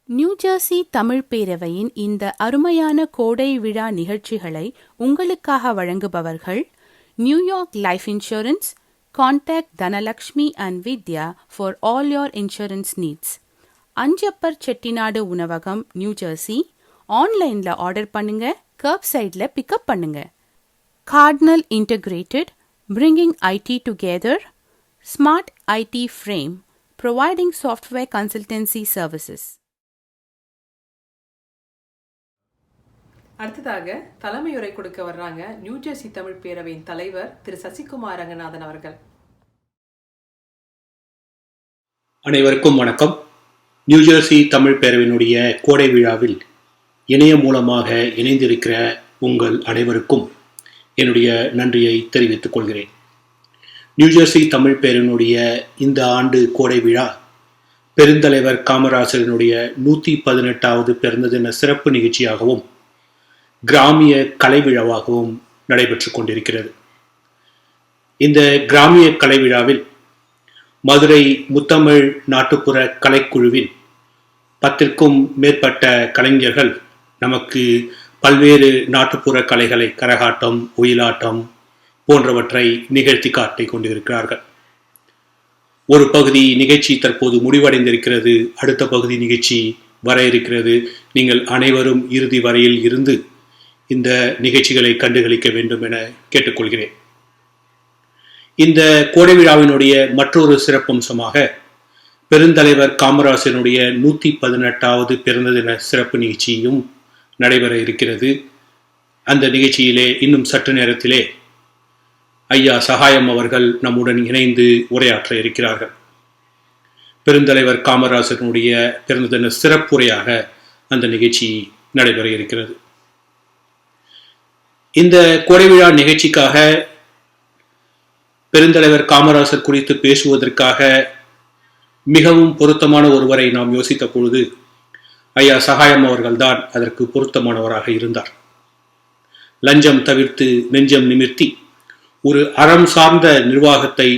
New Jersey Tamil பேரவையின் இந்த அருமையான கோடை விழா நிகழ்ச்சிகளை உங்களுக்காக வழங்குபவர்கள் New York life insurance. Contact Dhanalakshmi and Vidya for all your insurance needs. Anjappar Chettinad உணவகம், நியூ ஜெர்சி. ஆன்லைன்ல ஆர்டர் பண்ணுங்க, கர்ப் சைட்ல பிக்கப் பண்ணுங்க. Cardinal integrated, bringing IT together. Smart IT frame, providing software consultancy services. அடுத்ததாக தலைமையுரை கொடுக்க வர்றாங்க நியூ ஜெர்சி தமிழ் பேரவையின் தலைவர் திரு சசிகுமார் ரங்கநாதன் அவர்கள். அனைவருக்கும் வணக்கம். நியூ ஜெர்சி தமிழ் பேரவையினுடைய கோடை விழாவில் இணையம் மூலமாக இணைந்திருக்கிற உங்கள் அனைவருக்கும் என்னுடைய நன்றியை தெரிவித்துக் கொள்கிறேன். நியூ ஜெர்சி தமிழ் பேரவையினுடைய இந்த ஆண்டு கோடை விழா பெருந்தலைவர் காமராசரினுடைய 118வது பிறந்த தின சிறப்பு நிகழ்ச்சியாகவும் கிராமிய கலை விழாவாகவும் நடைபெற்று கொண்டிருக்கிறது. இந்த கிராமிய கலை விழாவில் மதுரை முத்தமிழ் நாட்டுப்புற கலைக்குழுவின் 10க்கும் மேற்பட்ட கலைஞர்கள் நமக்கு பல்வேறு நாட்டுப்புற கலைகளை, கரகாட்டம், ஒயிலாட்டம் போன்றவற்றை நிகழ்த்தி காட்டிக் கொண்டிருக்கிறார்கள். ஒரு பகுதி நிகழ்ச்சி தற்போது முடிவடைந்திருக்கிறது, அடுத்த பகுதி நிகழ்ச்சி வர இருக்கிறது. நீங்கள் அனைவரும் இறுதி வரையில் இருந்து இந்த நிகழ்ச்சிகளை கண்டுகளிக்க வேண்டும் என கேட்டுக்கொள்கிறேன். இந்த கோடை விழாவினுடைய மற்றொரு சிறப்பம்சமாக பெருந்தலைவர் காமராசனுடைய 118வது பிறந்த தின சிறப்பு நிகழ்ச்சியும் நடைபெற இருக்கிறது. அந்த நிகழ்ச்சியிலே இன்னும் சற்று நேரத்திலே ஐயா சகாயம் அவர்கள் நம்முடன் இணைந்து உரையாற்ற இருக்கிறார்கள். பெருந்தலைவர் காமராசனுடைய பிறந்த தின சிறப்புரையாக அந்த நிகழ்ச்சி நடைபெற இருக்கிறது. இந்த கோடை விழா நிகழ்ச்சிக்காக பெருந்தலைவர் காமராசர் குறித்து பேசுவதற்காக மிகவும் பொருத்தமான ஒருவரை நாம் யோசித்த பொழுது ஐயா சகாயம் அவர்கள்தான் அதற்கு பொருத்தமானவராக இருந்தார். லஞ்சம் தவிர்த்து நெஞ்சம் நிமிர்த்தி ஒரு அறம் சார்ந்த நிர்வாகத்தை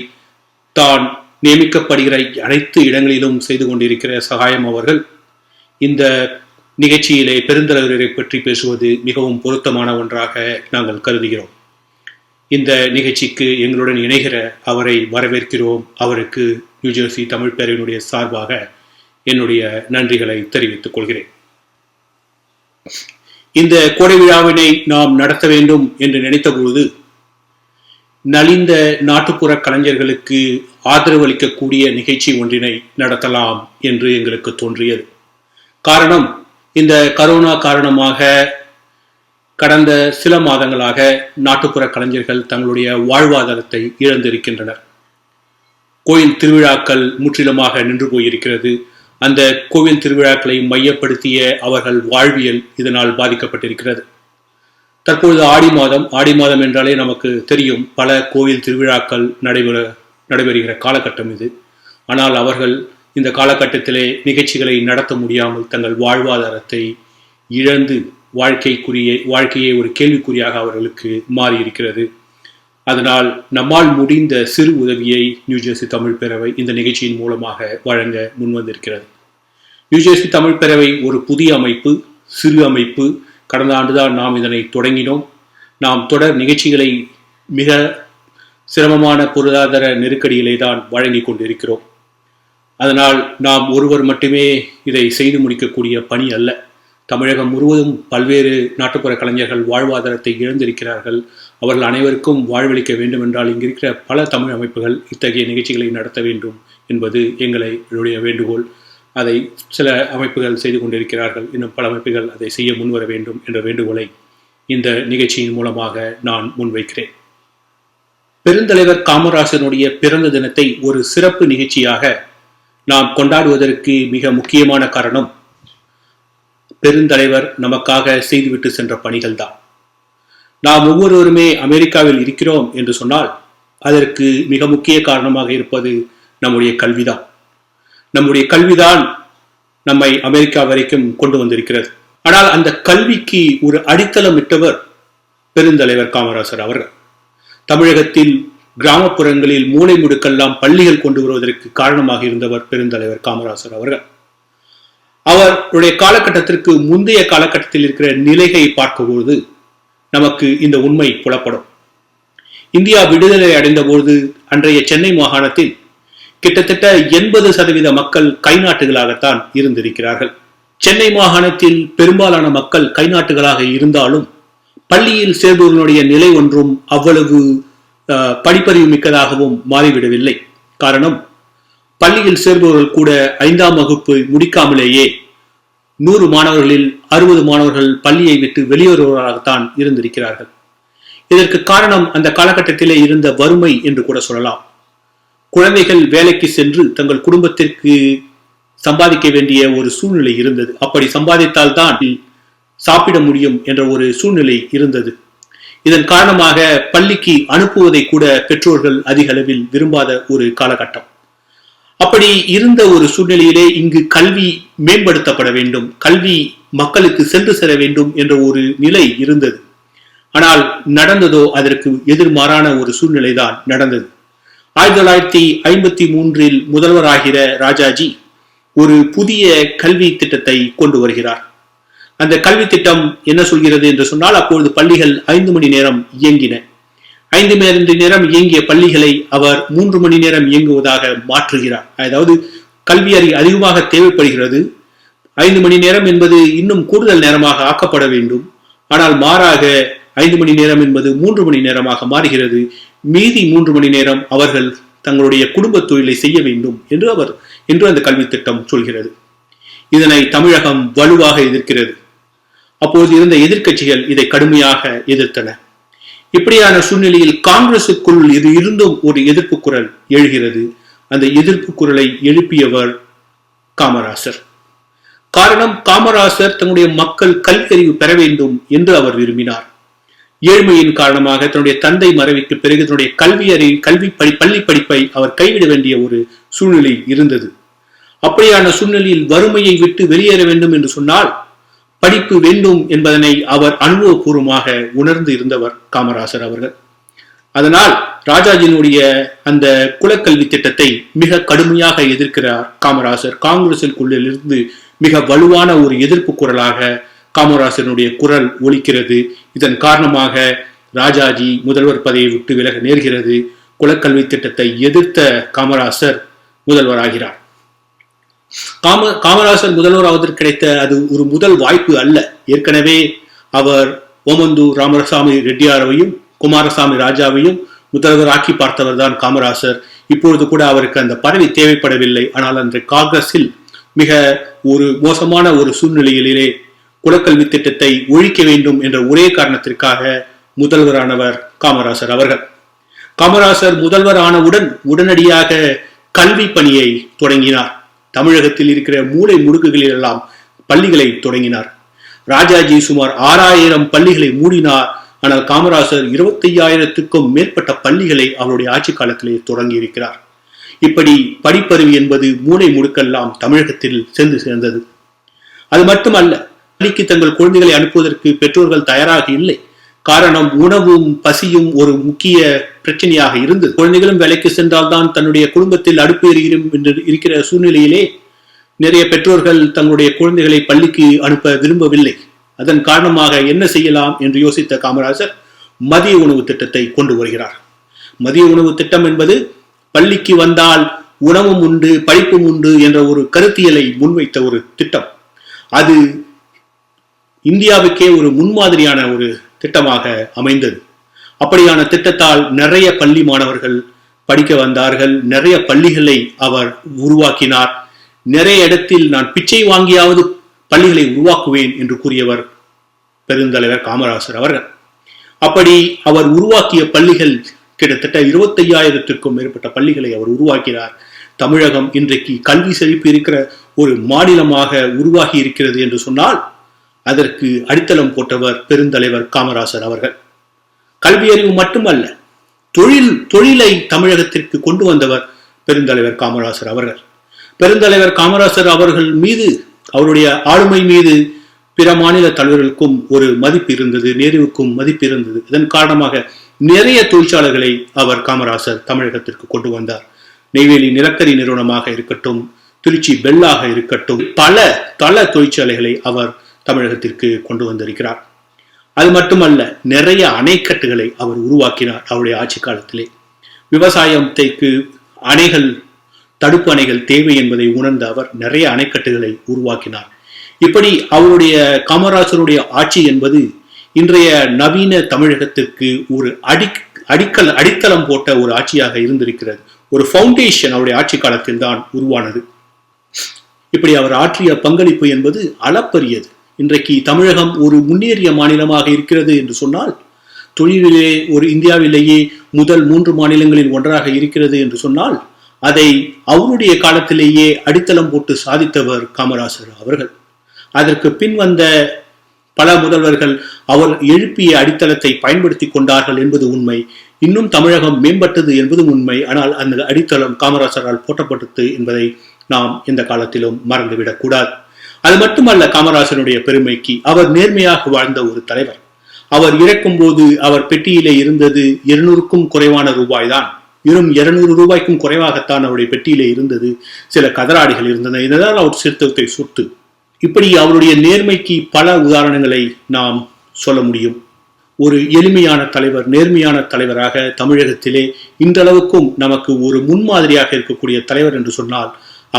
தான் நியமிக்கப்படுகிற அனைத்து இடங்களிலும் செய்து கொண்டிருக்கிற சகாயம் அவர்கள் இந்த நிகழ்ச்சியிலே பெருந்தலைவரை பற்றி பேசுவது மிகவும் பொருத்தமான ஒன்றாக நாங்கள் கருதுகிறோம். இந்த நிகழ்ச்சிக்கு எங்களுடன் இணைகிற அவரை வரவேற்கிறோம். அவருக்கு நியூ ஜெர்சி தமிழ் பேரவையினுடைய சார்பாக என்னுடைய நன்றிகளை தெரிவித்துக் கொள்கிறேன். இந்த கோடை விழாவினை நாம் நடத்த வேண்டும் என்று நினைத்த பொழுது நலிந்த நாட்டுப்புற கலைஞர்களுக்கு ஆதரவு அளிக்கக்கூடிய நிகழ்ச்சி ஒன்றினை நடத்தலாம் என்று எங்களுக்கு தோன்றியது. காரணம், இந்த கரோனா காரணமாக கடந்த சில மாதங்களாக நாட்டுப்புற கலைஞர்கள் தங்களுடைய வாழ்வாதாரத்தை இழந்திருக்கின்றனர். கோயில் திருவிழாக்கள் முற்றிலுமாக நின்று போயிருக்கிறது. அந்த கோவில் திருவிழாக்களை மையப்படுத்திய அவர்கள் வாழ்வியல் இதனால் பாதிக்கப்பட்டிருக்கிறது. தற்பொழுது ஆடி மாதம் என்றாலே நமக்கு தெரியும், பல கோவில் திருவிழாக்கள் நடைபெறுகிற காலகட்டம் இது. ஆனால் அவர்கள் இந்த காலகட்டத்திலே நிகழ்ச்சிகளை நடத்த முடியாமல் தங்கள் வாழ்வாதாரத்தை இழந்து வாழ்க்கையே ஒரு கேள்விக்குறியாக அவர்களுக்கு மாறியிருக்கிறது. அதனால் நம்மால் முடிந்த சிறு உதவியை நியூ ஜெர்சி தமிழ் பேரவை இந்த நிகழ்ச்சியின் மூலமாக வழங்க முன்வந்திருக்கிறது. நியூ ஜெர்சி தமிழ் பேரவை ஒரு புதிய அமைப்பு, சிறு அமைப்பு. கடந்த ஆண்டுதான் நாம் இதனை தொடங்கினோம். நாம் தொடர் நிகழ்ச்சிகளை மிக சிரமமான பொருளாதார நெருக்கடியிலே தான் வழங்கி கொண்டிருக்கிறோம். அதனால் நாம் ஒருவர் மட்டுமே இதை செய்து முடிக்கக்கூடிய பணி அல்ல. தமிழகம் முழுவதும் பல்வேறு நாட்டுப்புற கலைஞர்கள் வாழ்வாதாரத்தை இழந்திருக்கிறார்கள். அவர்கள் அனைவருக்கும் வாழ்வளிக்க வேண்டும் என்றால் இங்கிருக்கிற பல தமிழ் அமைப்புகள் இத்தகைய நிகழ்ச்சிகளை நடத்த வேண்டும் என்பது எங்களுடைய வேண்டுகோள். அதை சில அமைப்புகள் செய்து கொண்டிருக்கிறார்கள். இன்னும் பல அமைப்புகள் அதை செய்ய முன்வர வேண்டும் என்ற வேண்டுகோளை இந்த நிகழ்ச்சியின் மூலமாக நான் முன்வைக்கிறேன். பெருந்தலைவர் காமராசனுடைய பிறந்த தினத்தை ஒரு சிறப்பு நிகழ்ச்சியாக நாம் கொண்டாடுவதற்கு மிக முக்கியமான காரணம் பெருந்தலைவர் நமக்காக செய்துவிட்டு சென்ற பணிகள் தான். நாம் ஒவ்வொருவருமே அமெரிக்காவில் இருக்கிறோம் என்று சொன்னால் அதற்கு மிக முக்கிய காரணமாக இருப்பது நம்முடைய கல்விதான். நம்முடைய கல்விதான் நம்மை அமெரிக்கா வரைக்கும் கொண்டு வந்திருக்கிறது. ஆனால் அந்த கல்விக்கு ஒரு அடித்தளமிட்டவர் பெருந்தலைவர் காமராசர் அவர்கள். தமிழகத்தில் கிராமப்புறங்களில் மூலை முடுக்கெல்லாம் பள்ளிகள் கொண்டு வருவதற்கு காரணமாக இருந்தவர் பெருந்தலைவர் காமராசர் அவர்கள். அவருடைய காலகட்டத்திற்கு முந்தைய காலகட்டத்தில் இருக்கிற நிலையை பார்க்கும்போது நமக்கு இந்த உண்மை புலப்படும். இந்தியா விடுதலை அடைந்த போது அன்றைய சென்னை மாகாணத்தில் கிட்டத்தட்ட 80% மக்கள் கைநாட்டுகளாகத்தான் இருந்திருக்கிறார்கள். சென்னை மாகாணத்தில் பெரும்பாலான மக்கள் கைநாட்டுகளாக இருந்தாலும் பள்ளியில் சேர்பவர்களுடைய நிலை ஒன்றும் அவ்வளவு படிப்பறிவு மிக்கதாகவும் மாறிவிடவில்லை. காரணம், பள்ளியில் சேர்பவர்கள் கூட 5ஆம் வகுப்பு முடிக்காமலேயே 100 மாணவர்களில் 60 மாணவர்கள் பள்ளியை விட்டு வெளியேறுவதாகத்தான் இருந்திருக்கிறார்கள். இதற்கு காரணம் அந்த காலகட்டத்திலே இருந்த வறுமை என்று கூட சொல்லலாம். குழந்தைகள் வேலைக்கு சென்று தங்கள் குடும்பத்திற்கு சம்பாதிக்க வேண்டிய ஒரு சூழ்நிலை இருந்தது. அப்படி சம்பாதித்தால் தான் சாப்பிட முடியும் என்ற ஒரு சூழ்நிலை இருந்தது. இதன் காரணமாக பள்ளிக்கு அனுப்புவதை கூட பெற்றோர்கள் அதிக அளவில் விரும்பாத ஒரு காலகட்டம். அப்படி இருந்த ஒரு சூழ்நிலையிலே இங்கு கல்வி மேம்படுத்தப்பட வேண்டும், கல்வி மக்களுக்கு சென்று சேர வேண்டும் என்ற ஒரு நிலை இருந்தது. ஆனால் நடந்ததோ அதற்கு எதிர்மாறான ஒரு சூழ்நிலை தான் நடந்தது. 1953 முதல்வராகிற ராஜாஜி ஒரு புதிய கல்வி திட்டத்தை கொண்டு வருகிறார். அந்த கல்வி திட்டம் என்ன சொல்கிறது என்று சொன்னால், அப்பொழுது பள்ளிகள் 5 மணி நேரம் இயங்கின. 5 மணி நேரம் இயங்கிய பள்ளிகளை அவர் 3 மணி நேரம் இயங்குவதாக மாற்றுகிறார். அதாவது கல்வி அதிகமாக தேவைப்படுகிறது, 5 மணி நேரம் என்பது இன்னும் கூடுதல் நேரமாக ஆக்கப்பட வேண்டும். ஆனால் மாறாக 5 மணி நேரம் என்பது 3 மணி நேரமாக மாறுகிறது. மீதி 3 மணி நேரம் அவர்கள் தங்களுடைய குடும்ப தொழிலை செய்ய வேண்டும் என்று அந்த கல்வி திட்டம் சொல்கிறது. இதனை தமிழகம் வலுவாக எதிர்க்கிறது. அப்போது இருந்த எதிர்க்கட்சிகள் இதை கடுமையாக எதிர்த்தன. இப்படியான சூழ்நிலையில் காங்கிரசுக்குள் இது இருந்தும் ஒரு எதிர்ப்பு குரல் எழுகிறது. அந்த எதிர்ப்பு குரலை எழுப்பியவர் காமராசர். காரணம், காமராசர் தன்னுடைய மக்கள் கல்வியறிவு பெற வேண்டும் என்று அவர் விரும்பினார். ஏழ்மையின் காரணமாக தன்னுடைய தந்தை மறைவுக்கு பிறகு தன்னுடைய பள்ளி படிப்பை அவர் கைவிட வேண்டிய ஒரு சூழ்நிலை இருந்தது. அப்படியான சூழ்நிலையில் வறுமையை விட்டு வெளியேற வேண்டும் என்று சொன்னால் படிப்பு வேண்டும் என்பதனை அவர் அனுபவபூர்வமாக உணர்ந்து இருந்தவர் காமராசர் அவர்கள். அதனால் ராஜாஜியினுடைய அந்த குலக்கல்வி திட்டத்தை மிக கடுமையாக எதிர்க்கிறார் காமராசர். காங்கிரசிற்குள்ளில் இருந்து மிக வலுவான ஒரு எதிர்ப்பு குரலாக காமராசனுடைய குரல் ஒலிக்கிறது. இதன் காரணமாக ராஜாஜி முதல்வர் பதவியை விட்டு விலக நேர்கிறது. குலக்கல்வி திட்டத்தை எதிர்த்த காமராசர் முதல்வராகிறார். காமராசர் முதல்வர் ஆவதற்கு கிடைத்த அது ஒரு முதல் வாய்ப்பு அல்ல. ஏற்கனவே அவர் ஓமந்தூர் ராமசாமி ரெட்டியாரையும் குமாரசாமி ராஜாவையும் முதல்வராக்கி பார்த்தவர் தான் காமராசர். இப்பொழுது கூட அவருக்கு அந்த பதவி தேவைப்படவில்லை. ஆனால் அன்று காங்கிரஸில் மிக ஒரு மோசமான ஒரு சூழ்நிலையிலே குலக்கல்வி திட்டத்தை ஒழிக்க வேண்டும் என்ற ஒரே காரணத்திற்காக முதல்வரானவர் காமராசர் அவர்கள். காமராசர் முதல்வர் ஆனவுடன் உடனடியாக கல்வி பணியை தொடங்கினார். தமிழகத்தில் இருக்கிற மூலை முடுக்குகளில் எல்லாம் பள்ளிகளை தொடங்கினார். ராஜாஜி சுமார் 6000 பள்ளிகளை மூடினார். ஆனால் காமராசர் 25,000க்கும் மேற்பட்ட பள்ளிகளை அவருடைய ஆட்சி காலத்திலே தொடங்கி இருக்கிறார். இப்படி படிப்பறிவு என்பது மூலை முடுக்கெல்லாம் தமிழகத்தில் சென்று சேர்ந்தது. அது மட்டுமல்ல, பள்ளிக்கு தங்கள் குழந்தைகளை அனுப்புவதற்கு பெற்றோர்கள் தயாராக இல்லை. காரணம், உணவும் பசியும் ஒரு முக்கிய பிரச்சனையாக இருந்தது. குழந்தைகளும் வேலைக்கு சென்றால்தான் தன்னுடைய குடும்பத்தில் அடுப்பு எரியும் என்று இருக்கிற சூழ்நிலையிலே நிறைய பெற்றோர்கள் தங்களுடைய குழந்தைகளை பள்ளிக்கு அனுப்ப விரும்பவில்லை. அதன் காரணமாக என்ன செய்யலாம் என்று யோசித்த காமராஜர் மதிய உணவு திட்டத்தை கொண்டு வருகிறார். மதிய உணவு திட்டம் என்பது பள்ளிக்கு வந்தால் உணவும் உண்டு படிப்பும் உண்டு என்ற ஒரு கருத்தியலை முன்வைத்த ஒரு திட்டம். அது இந்தியாவுக்கே ஒரு முன்மாதிரியான ஒரு திட்டமாக அமைந்தது. அப்படியான திட்டத்தால் நிறைய பள்ளி மாணவர்கள் படிக்க வந்தார்கள். நிறைய பள்ளிகளை அவர் உருவாக்கினார். நிறைய இடத்தில் நான் பிச்சை வாங்கியாவது பள்ளிகளை உருவாக்குவேன் என்று கூறியவர் பெருந்தலைவர் காமராசர் அவர்கள். அப்படி அவர் உருவாக்கிய பள்ளிகள் கிட்டத்தட்ட 25,000க்கும் மேற்பட்ட பள்ளிகளை அவர் உருவாக்கினார். தமிழகம் இன்றைக்கு கல்வி செழிப்பு இருக்கிற ஒரு மாநிலமாக உருவாகி இருக்கிறது என்று சொன்னால் அதற்கு அடித்தளம் போட்டவர் பெருந்தலைவர் காமராசர் அவர்கள். கல்வி அறிவு மட்டுமல்ல, தொழிலை தமிழகத்திற்கு கொண்டு வந்தவர் பெருந்தலைவர் காமராசர் அவர்கள். பெருந்தலைவர் காமராசர் அவர்கள் மீது, அவருடைய ஆளுமை மீது பிற மாநில தலைவர்களுக்கும் ஒரு மதிப்பு இருந்தது, நேருவுக்கும் மதிப்பு இருந்தது. இதன் காரணமாக நிறைய தொழிற்சாலைகளை அவர் காமராசர் தமிழகத்திற்கு கொண்டு வந்தார். நெய்வேலி நிலக்கரி நிறுவனமாக இருக்கட்டும், திருச்சி பெல்லாக இருக்கட்டும், பல தொழிற்சாலைகளை அவர் தமிழகத்திற்கு கொண்டு வந்திருக்கிறார். அது மட்டுமல்ல, நிறைய அணைக்கட்டுகளை அவர் உருவாக்கினார் அவருடைய ஆட்சி காலத்திலே. விவசாயத்திற்கு தடுப்பு அணைகள் தேவை என்பதை உணர்ந்த அவர் நிறைய அணைக்கட்டுகளை உருவாக்கினார். இப்படி அவருடைய காமராஜருடைய ஆட்சி என்பது இன்றைய நவீன தமிழகத்திற்கு ஒரு அடித்தளம் போட்ட ஒரு ஆட்சியாக இருந்திருக்கிறது. ஒரு ஃபவுண்டேஷன் அவருடைய ஆட்சி காலத்தில் தான் உருவானது. இப்படி அவர் ஆற்றிய பங்களிப்பு என்பது அளப்பரியது. இன்றைக்கு தமிழகம் ஒரு முன்னேறிய மாநிலமாக இருக்கிறது என்று சொன்னால், தொழிலிலே ஒரு இந்தியாவிலேயே முதல் 3 மாநிலங்களில் ஒன்றாக இருக்கிறது என்று சொன்னால், அதை அவருடைய காலத்திலேயே அடித்தளம் போட்டு சாதித்தவர் காமராசர் அவர்கள். அதற்கு பின் வந்த பல முதல்வர்கள் அவர் எழுப்பிய அடித்தளத்தை பயன்படுத்தி கொண்டார்கள் என்பது உண்மை. இன்னும் தமிழகம் மேம்பட்டது என்பது உண்மை. ஆனால் அந்த அடித்தளம் காமராசரால் போட்டப்பட்டது என்பதை நாம் எந்த காலத்திலும் மறந்துவிடக் கூடாது. அது மட்டுமல்ல, காமராசருடைய பெருமைக்கு அவர் நேர்மையாக வாழ்ந்த ஒரு தலைவர். அவர் இறக்கும் போது அவர் பெட்டியிலே இருந்தது 200க்கும் குறைவான ரூபாய் தான். 200 ரூபாய்க்கும் குறைவாகத்தான் அவருடைய பெட்டியிலே இருந்தது. சில கதராடிகள் இருந்தன. இதனால் அவர் சிறுத்தை சொத்து. இப்படி அவருடைய நேர்மைக்கு பல உதாரணங்களை நாம் சொல்ல முடியும். ஒரு எளிமையான தலைவர், நேர்மையான தலைவராக தமிழகத்திலே இன்றளவுக்கும் நமக்கு ஒரு முன்மாதிரியாக இருக்கக்கூடிய தலைவர் என்று சொன்னால்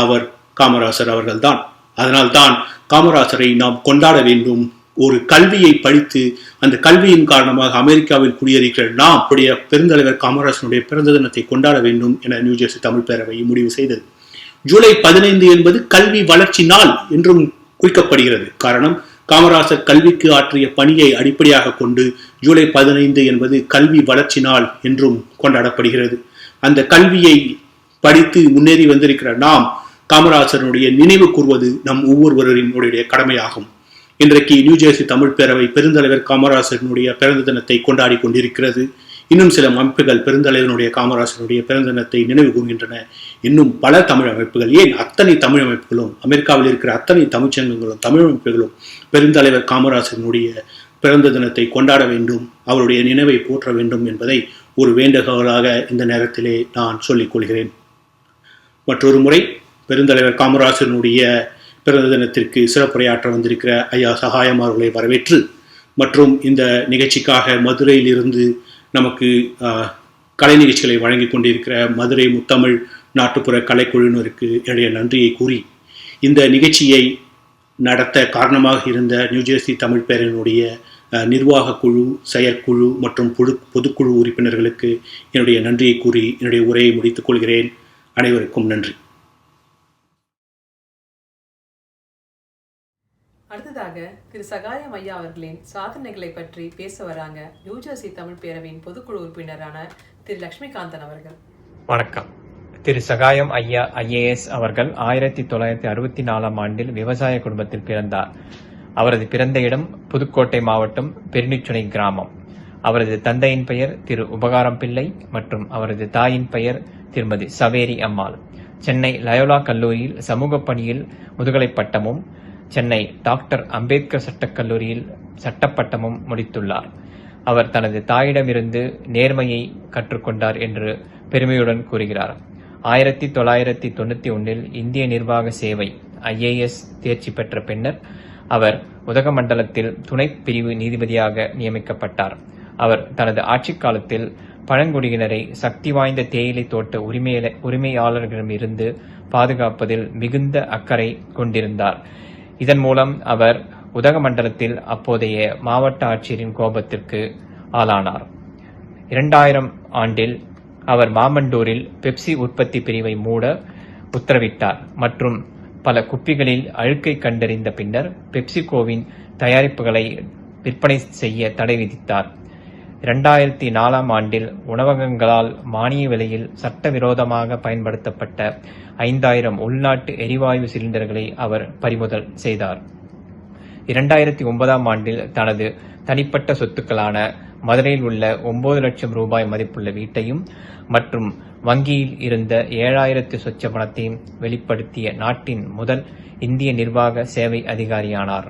அவர் காமராசர் அவர்கள்தான். அதனால்தான் காமராசரை நாம் கொண்டாட வேண்டும். ஒரு கல்வியை படித்து அந்த கல்வியின் காரணமாக அமெரிக்காவில் குடியேறிக்கிற நாம் அப்படியே பெருந்தலைவர் காமராசனுடைய பிறந்த தினத்தை கொண்டாட வேண்டும் என நியூஜெர்சி தமிழ் பேரவை முடிவு செய்தது. ஜூலை 15 என்பது கல்வி வளர்ச்சி நாள் என்றும் குறிக்கப்படுகிறது. காரணம், காமராசர் கல்விக்கு ஆற்றிய பணியை அடிப்படையாக கொண்டு ஜூலை 15 என்பது கல்வி வளர்ச்சி நாள் என்றும் கொண்டாடப்படுகிறது. அந்த கல்வியை படித்து முன்னேறி வந்திருக்கிற நாம் காமராசருடைய நினைவு கூர்வது நம் ஒவ்வொருவரினுடைய கடமையாகும். இன்றைக்கு நியூஜெர்சி தமிழ் பேரவை பெருந்தலைவர் காமராசனுடைய பிறந்த தினத்தை கொண்டாடி கொண்டிருக்கிறது. இன்னும் சில அமைப்புகள் பெருந்தலைவனுடைய காமராசனுடைய பிறந்த தினத்தை நினைவு கூறுகின்றன. இன்னும் பல தமிழ் அமைப்புகள், ஏன் அத்தனை தமிழ் அமைப்புகளும், அமெரிக்காவில் இருக்கிற அத்தனை தமிழ்ச்சங்கங்களும் தமிழ் அமைப்புகளும் பெருந்தலைவர் காமராசனுடைய பிறந்த தினத்தை கொண்டாட வேண்டும், அவருடைய நினைவை போற்ற வேண்டும் என்பதை ஒரு வேண்டுகோளாக இந்த நேரத்திலே நான் சொல்லிக் கொள்கிறேன். மற்றொரு முறை பெருந்தலைவர் காமராசனுடைய பிறந்த தினத்திற்கு சிறப்புரையாற்ற வந்திருக்கிற ஐயா சகாயம் அவர்களை வரவேற்று, மற்றும் இந்த நிகழ்ச்சிக்காக மதுரையில் இருந்து நமக்கு கலை நிகழ்ச்சிகளை வழங்கி கொண்டிருக்கிற மதுரை முத்தமிழ் நாட்டுப்புற கலைக்குழுவினருக்கு என்னுடைய நன்றியை கூறி, இந்த நிகழ்ச்சியை நடத்த காரணமாக இருந்த நியூஜெர்சி தமிழ் பேரவையினுடைய நிர்வாக குழு, செயற்குழு மற்றும் பொதுக்குழு உறுப்பினர்களுக்கு என்னுடைய நன்றியை கூறி என்னுடைய உரையை முடித்துக் கொள்கிறேன். அனைவருக்கும் நன்றி. அடுத்ததாக திரு சகாயம் ஐயா அவர்களின் சாதனைகளை பற்றி பேச வராங்க நியூஜெர்சி தமிழ் பேரவையின் பொதுக்குழு உறுப்பினரான திரு லட்சுமிகாந்தன் அவர்கள். வணக்கம். திரு சகாயம் ஐயா IAS அவர்கள் 1964 ஆண்டில் விவசாய குடும்பத்தில் பிறந்தார். அவரது பிறந்த இடம் புதுக்கோட்டை மாவட்டம் பெருநிச்சுனை கிராமம். அவரது தந்தையின் பெயர் திரு உபகாரம் பிள்ளை மற்றும் அவரது தாயின் பெயர் திருமதி சவேரி அம்மாள். சென்னை லயோலா கல்லூரியில் சமூக பணியில் முதுகலை பட்டமும், சென்னை டாக்டர் அம்பேத்கர் சட்டக்கல்லூரியில் சட்டப்பட்டமும் முடித்துள்ளார். அவர் தனது தாயிடமிருந்து நேர்மையை கற்றுக்கொண்டார் என்று பெருமையுடன் கூறுகிறார். 1991 இந்திய நிர்வாக சேவை IAS தேர்ச்சி பெற்ற பின்னர் அவர் உதகமண்டலத்தில் துணை பிரிவு நீதிபதியாக நியமிக்கப்பட்டார். அவர் தனது ஆட்சி காலத்தில் பழங்குடியினரை சக்தி வாய்ந்த தேயிலை தோட்ட உரிமையாளர்களிடமிருந்து பாதுகாப்பதில் மிகுந்த அக்கறை கொண்டிருந்தார். இதன் மூலம் அவர் உதகமண்டலத்தில் அப்போதைய மாவட்ட ஆட்சியரின் கோபத்திற்கு ஆளானார். 2000 ஆண்டில் அவர் மாமண்டூரில் பெப்சி உற்பத்தி பிரிவை மூட உத்தரவிட்டார் மற்றும் பல குப்பிகளில் அழுக்கை கண்டறிந்த பின்னர் பெப்சிகோவின் தயாரிப்புகளை விற்பனை செய்ய தடை விதித்தார். 2004 ஆண்டில் உணவகங்களால் மானிய விலையில் சட்டவிரோதமாக பயன்படுத்தப்பட்ட 5000 உள்நாட்டு எரிவாயு சிலிண்டர்களை அவர் பறிமுதல் செய்தார். 2009 ஆண்டில் தனது தனிப்பட்ட சொத்துக்களான மதுரையில் உள்ள 9 லட்சம் ரூபாய் மதிப்புள்ள வீட்டையும் மற்றும் வங்கியில் இருந்த 7000 சொச்ச பணத்தையும் வெளிப்படுத்திய நாட்டின் முதல் இந்திய நிர்வாக சேவை அதிகாரியானார்.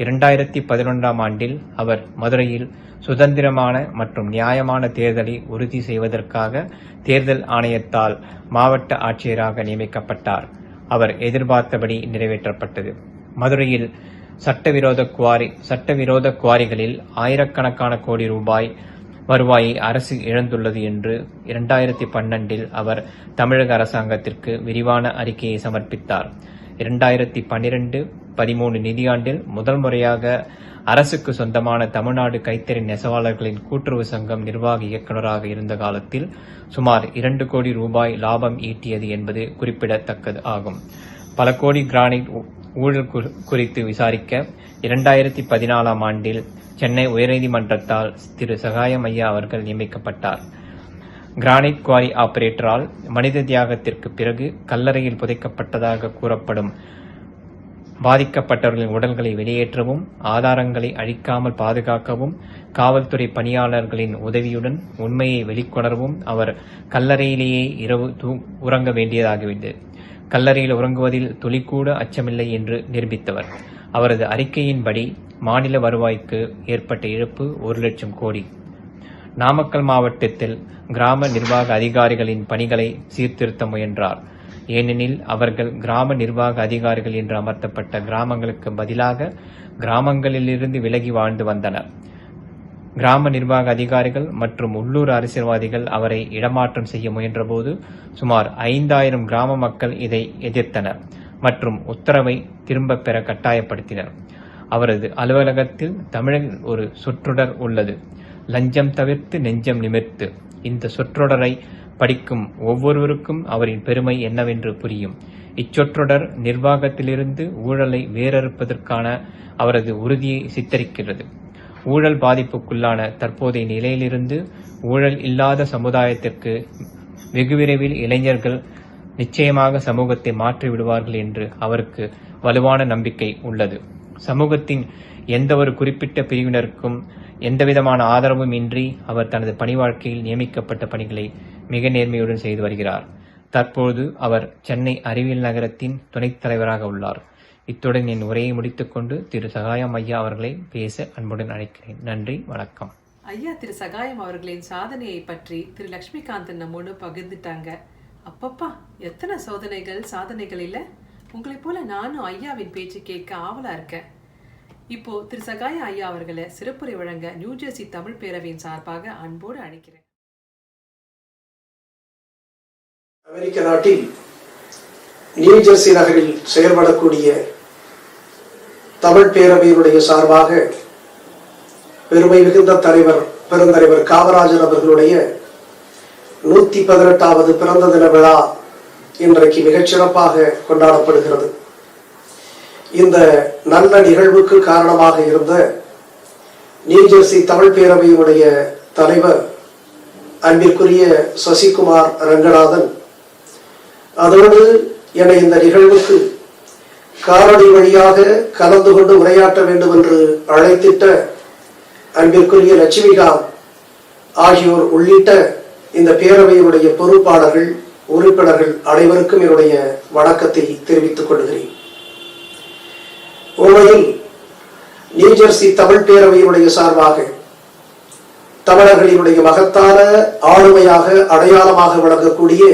2011 ஆண்டில் அவர் மதுரையில் சுதந்திரமான மற்றும் நியாயமான தேர்தலை உறுதி செய்வதற்காக தேர்தல் ஆணையத்தால் மாவட்ட ஆட்சியராக நியமிக்கப்பட்டார். அவர் எதிர்பார்த்தபடி நிறைவேற்றப்பட்டது. மதுரையில் சட்டவிரோத குவாரிகளில் ஆயிரக்கணக்கான கோடி ரூபாய் வருவாயை அரசு இழந்துள்ளது என்று 2012 அவர் தமிழக அரசாங்கத்திற்கு விரிவான அறிக்கையை சமர்ப்பித்தார். 2012-13 நிதியாண்டில் முதல் முறையாக அரசுக்கு சொந்தமான தமிழ்நாடு கைத்தறி நெசவாளர்களின் கூட்டுறவு சங்கம் நிர்வாக இயக்குநராக இருந்த காலத்தில் சுமார் 2 கோடி ரூபாய் லாபம் ஈட்டியது என்பது குறிப்பிடத்தக்கது ஆகும். பல கோடி கிரானைட் ஊழல் குறித்து விசாரிக்க 2014 ஆண்டில் சென்னை உயர்நீதிமன்றத்தால் திரு சகாயம் ஐயா அவர்கள் நியமிக்கப்பட்டார். கிரானைட் குவாரி ஆபரேட்டரால் மனித தியாகத்திற்கு பிறகு கல்லறையில் புதைக்கப்பட்டதாக கூறப்படும் பாதிக்கப்பட்டவர்களின் உடல்களை வெளியேற்றவும், ஆதாரங்களை அழிக்காமல் பாதுகாக்கவும், காவல்துறை பணியாளர்களின் உதவியுடன் உண்மையை வெளிக்கொணரவும் அவர் கல்லறையிலேயே இரவு உறங்க வேண்டியதாகிவிட்டது. கல்லறையில் உறங்குவதில் துளிக்கூட அச்சமில்லை என்று நிரூபித்தவர். அவரது அறிக்கையின்படி மாநில வருவாய்க்கு ஏற்பட்ட இழப்பு 1 லட்சம் கோடி. நாமக்கல் மாவட்டத்தில் கிராம நிர்வாக அதிகாரிகளின் பணிகளை சீர்திருத்த முயன்றார். ஏனெனில் அவர்கள் கிராம நிர்வாக அதிகாரிகள் என்று அமர்த்தப்பட்ட கிராமங்களுக்கு பதிலாக கிராமங்களிலிருந்து விலகி வாழ்ந்து வந்தனர். கிராம நிர்வாக அதிகாரிகள் மற்றும் உள்ளூர் அரசியல்வாதிகள் அவரை இடமாற்றம் செய்ய முயன்றபோது சுமார் 5000 கிராம மக்கள் இதை எதிர்த்தனர் மற்றும் உத்தரவை திரும்ப பெற கட்டாயப்படுத்தினர். அவரது அலுவலகத்தில் தமிழில் ஒரு சொற்றொடர் உள்ளது: லஞ்சம் தவிர்த்து நெஞ்சம் நிமிர்த்து. இந்த சொற்றொடரை படிக்கும் ஒவ்வொருவருக்கும் அவரின் பெருமை என்னவென்று புரியும். இச்சொற்றொடர் நிர்வாகத்திலிருந்து ஊழலை வேறறுப்பதற்கான அவரது உறுதியை சித்தரிக்கிறது. ஊழல் பாதிப்புக்குள்ளான தற்போதைய நிலையிலிருந்து ஊழல் இல்லாத சமுதாயத்திற்கு வெகு விரைவில் இளைஞர்கள் நிச்சயமாக சமூகத்தை மாற்றி விடுவார்கள் என்று அவருக்கு வலுவான நம்பிக்கை உள்ளது. சமூகத்தின் எந்த ஒரு குறிப்பிட்ட பிரிவினருக்கும் எந்தவிதமான ஆதரவும் இன்றி அவர் தனது பணி வாழ்க்கையில் நியமிக்கப்பட்ட பணிகளை மிக நேர்மையுடன் செய்து வருகிறார். தற்போது அவர் சென்னை அறிவியல் நகரத்தின் துணைத் தலைவராக உள்ளார். இத்துடன் என் உரையை முடித்துக்கொண்டு திரு சகாயம் ஐயா அவர்களை பேச அன்புடன் அழைக்கிறேன். நன்றி, வணக்கம். ஐயா திரு சகாயம் அவர்களின் சாதனையை பற்றி திரு லட்சுமிகாந்தன் நம்மோடு பகிர்ந்துட்டாங்க. அப்பப்பா, எத்தனை சாதனைகள் இல்ல. உங்களை போல நானும் ஐயாவின் பேச்சு கேட்க ஆவலா இருக்கேன். இப்போ திரு சகாய ஐயா அவர்களை சிறப்புரை வழங்க நியூஜெர்சி தமிழ் பேரவையின் சார்பாக அன்போடு அழைக்கிறேன். அமெரிக்க நாட்டில் நியூஜெர்சி நகரில் செயல்படக்கூடிய தமிழ் பேரவையினுடைய சார்பாக பெருமை மிகுந்த பெருந்தலைவர் காமராஜர் அவர்களுடைய 118வது பிறந்த தின விழா இன்றைக்கு மிகச்சிறப்பாக கொண்டாடப்படுகிறது. இந்த நல்ல நிகழ்வுக்கு காரணமாக இருந்த நியூஜெர்சி தமிழ் பேரவையினுடைய தலைவர் அன்பிற்குரிய சசிகுமார் ரங்கநாதன், அதோடு என்னை இந்த நிகழ்வுக்கு காணொலி வழியாக கலந்து கொண்டு உரையாற்ற வேண்டும் என்று அழைத்திட்ட அன்பிற்குரிய லட்சுமிகாந்த் ஆகியோர் உள்ளிட்ட இந்த பேரவையினுடைய பொறுப்பாளர்கள், உறுப்பினர்கள் அனைவருக்கும் என்னுடைய வணக்கத்தை தெரிவித்துக் கொள்கிறேன். உண்மையில் நியூஜெர்சி தமிழ் பேரவையினுடைய சார்பாக தமிழர்களினுடைய மகத்தான ஆளுமையாக அடையாளமாக விளங்கக்கூடிய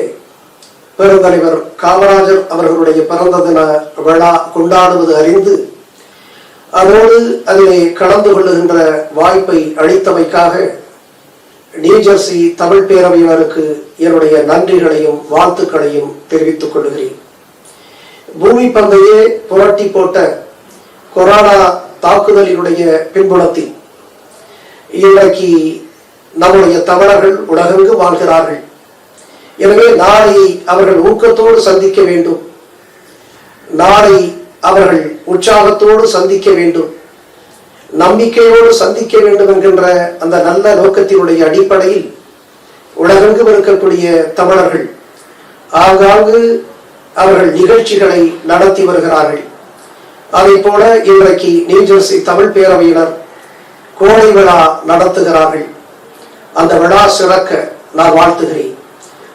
பெருந்தலைவர் காமராஜர் அவர்களுடைய பிறந்த தின விழா கொண்டாடுவது அறிந்து அதோடு அதிலே கலந்து கொள்ளுகின்ற வாய்ப்பை அளித்தமைக்காக நியூஜெர்சி தமிழ் பேரவையினருக்கு என்னுடைய நன்றிகளையும் வாழ்த்துக்களையும் தெரிவித்துக் கொள்கிறேன். பூமி பந்தையே புரட்டி போட்ட கொரோனா தாக்குதலினுடைய பின்புலத்தில் இன்றைக்கு நம்முடைய தமிழர்கள் உலகெங்கு வாழ்கிறார்கள். எனவே நாளை அவர்கள் ஊக்கத்தோடு சந்திக்க வேண்டும், நாளை அவர்கள் உற்சாகத்தோடு சந்திக்க வேண்டும், நம்பிக்கையோடு சந்திக்க வேண்டும் என்கின்ற அந்த நல்ல நோக்கத்தினுடைய அடிப்படையில் உலகெங்கும் இருக்கக்கூடிய தமிழர்கள் ஆங்காங்கு அவர்கள் நிகழ்ச்சிகளை நடத்தி வருகிறார்கள். அதே போல இன்றைக்கு நியூஜெர்சி தமிழ் பேரவையினர் கோடை விழா நடத்துகிறார்கள். அந்த விழா சிறக்க நான் வாழ்த்துகிறேன்.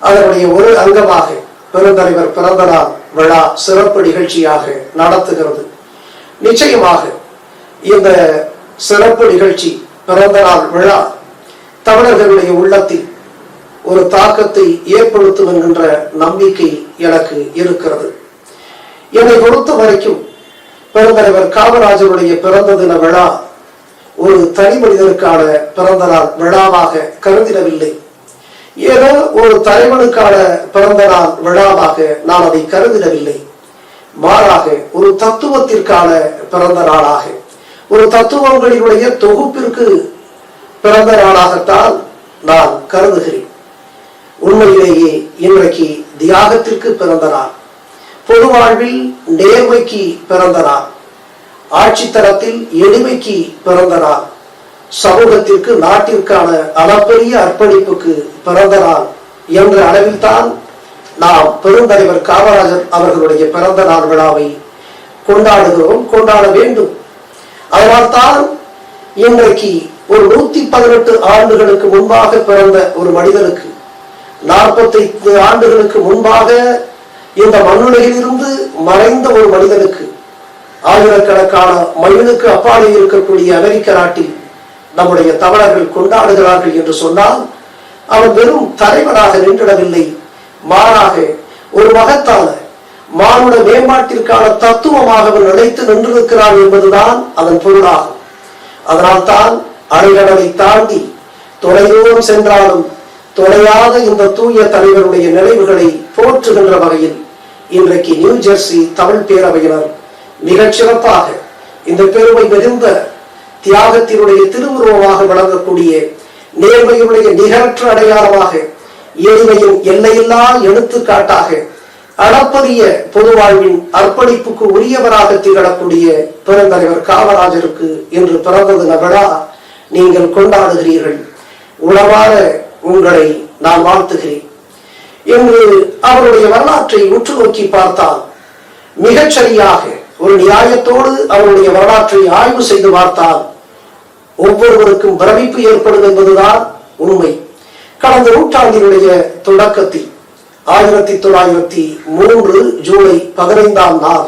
அதனுடைய ஒரு அங்கமாக பெருந்தலைவர் பிறந்த நாள் விழா சிறப்பு நிகழ்ச்சியாக நடத்துகிறது. நிச்சயமாக இந்த சிறப்பு நிகழ்ச்சி, பிறந்த நாள் விழா தமிழர்களுடைய உள்ளத்தில் ஒரு தாக்கத்தை ஏற்படுத்தும் என்கின்ற நம்பிக்கை எனக்கு இருக்கிறது. என்னை பொறுத்த வரைக்கும் பெருந்தலைவர் காமராஜருடைய பிறந்த தின விழா ஒரு தனி மனிதனுக்கான பிறந்த நாள் விழாவாக கருதிடவில்லை. ஏதோ ஒரு தலைவனுக்கான பிறந்த நாள் விழாவாக நான் அதை கருதிடவில்லை. மாறாக ஒரு தத்துவத்திற்கான பிறந்த நாளாக, ஒரு தத்துவங்களினுடைய தொகுப்பிற்கு பிறந்த நாளாகத்தான் நான் கருதுகிறேன். உண்மையிலேயே இன்றைக்கு தியாகத்திற்கு பிறந்த நாள், பொது வாழ்வில் நேர்மைக்கு பிறந்த நாள், ஆட்சித்தரத்தில் எளிமைக்கு பிறந்த நாள், சமூகத்திற்கு நாட்டிற்கான அளப்பரிய அர்ப்பணிப்புக்கு பிறந்த நாள் என்ற அளவில் தான் நாம் பெருந்தலைவர் காமராஜர் அவர்களுடைய பிறந்த நாள் விழாவை கொண்டாடுகிறோம், கொண்டாட வேண்டும். அதனால்தான் இன்றைக்கு ஒரு 118 ஆண்டுகளுக்கு முன்பாக பிறந்த ஒரு மனிதனுக்கு, 45 ஆண்டுகளுக்கு முன்பாக இந்த மண்ணுலகில் இருந்து மறைந்த ஒரு மனிதனுக்கு, ஆயிரக்கணக்கான மைலுக்கு அப்பாலே இருக்கக்கூடிய அமெரிக்க நாட்டில் நம்முடைய தமிழர்கள் கொண்டாடுகிறார்கள் என்று சொன்னால் அவன் வெறும் தலைவனாக நின்றிடவில்லை. மாறாக ஒரு மகத்தான மானுட மேம்பாட்டிற்கான தத்துவமாக அவன் நிலைத்து நின்றிருக்கிறான் என்பதுதான் அதன் பொருளாகும். அதனால்தான் அலைகடலை தாண்டி தொலைதூரம் சென்றாலும் தொலையாத இந்த தூய தலைவருடைய நினைவுகளை போற்றுகின்ற வகையில் இன்றைக்கு நியூ ஜெர்சி தமிழ் பேரவையினர் மிகச் சிறப்பாக இந்த பெருமை மிகுந்த தியாகத்தினுடைய திருவுருவமாக விளங்கக்கூடிய, நேர்மையுடைய நிகரற்ற அடையாளமாக, எளிமையின் எல்லையில்லா எடுத்துக்காட்டாக, அளப்பரிய பொது வாழ்வின் அர்ப்பணிப்புக்கு உரியவராக திகழக்கூடிய பெருந்தலைவர் காமராஜருக்கு இன்று பிறந்த தின விழா நீங்கள் கொண்டாடுகிறீர்கள். உளவார உங்களை நான் வாழ்த்துகிறேன். என்று அவருடைய வரலாற்றை உற்று நோக்கி பார்த்தால் மிகச்சரியாக ஒரு நியாயத்தோடு அவருடைய வரலாற்றை ஆய்வு செய்து பார்த்தால் ஒவ்வொருவருக்கும் பிரமிப்பு ஏற்படும் என்பதுதான் உண்மை. கடந்த நூற்றாண்டினுடைய தொடக்கத்தில் 1903 ஜூலை 15ஆம் நாள்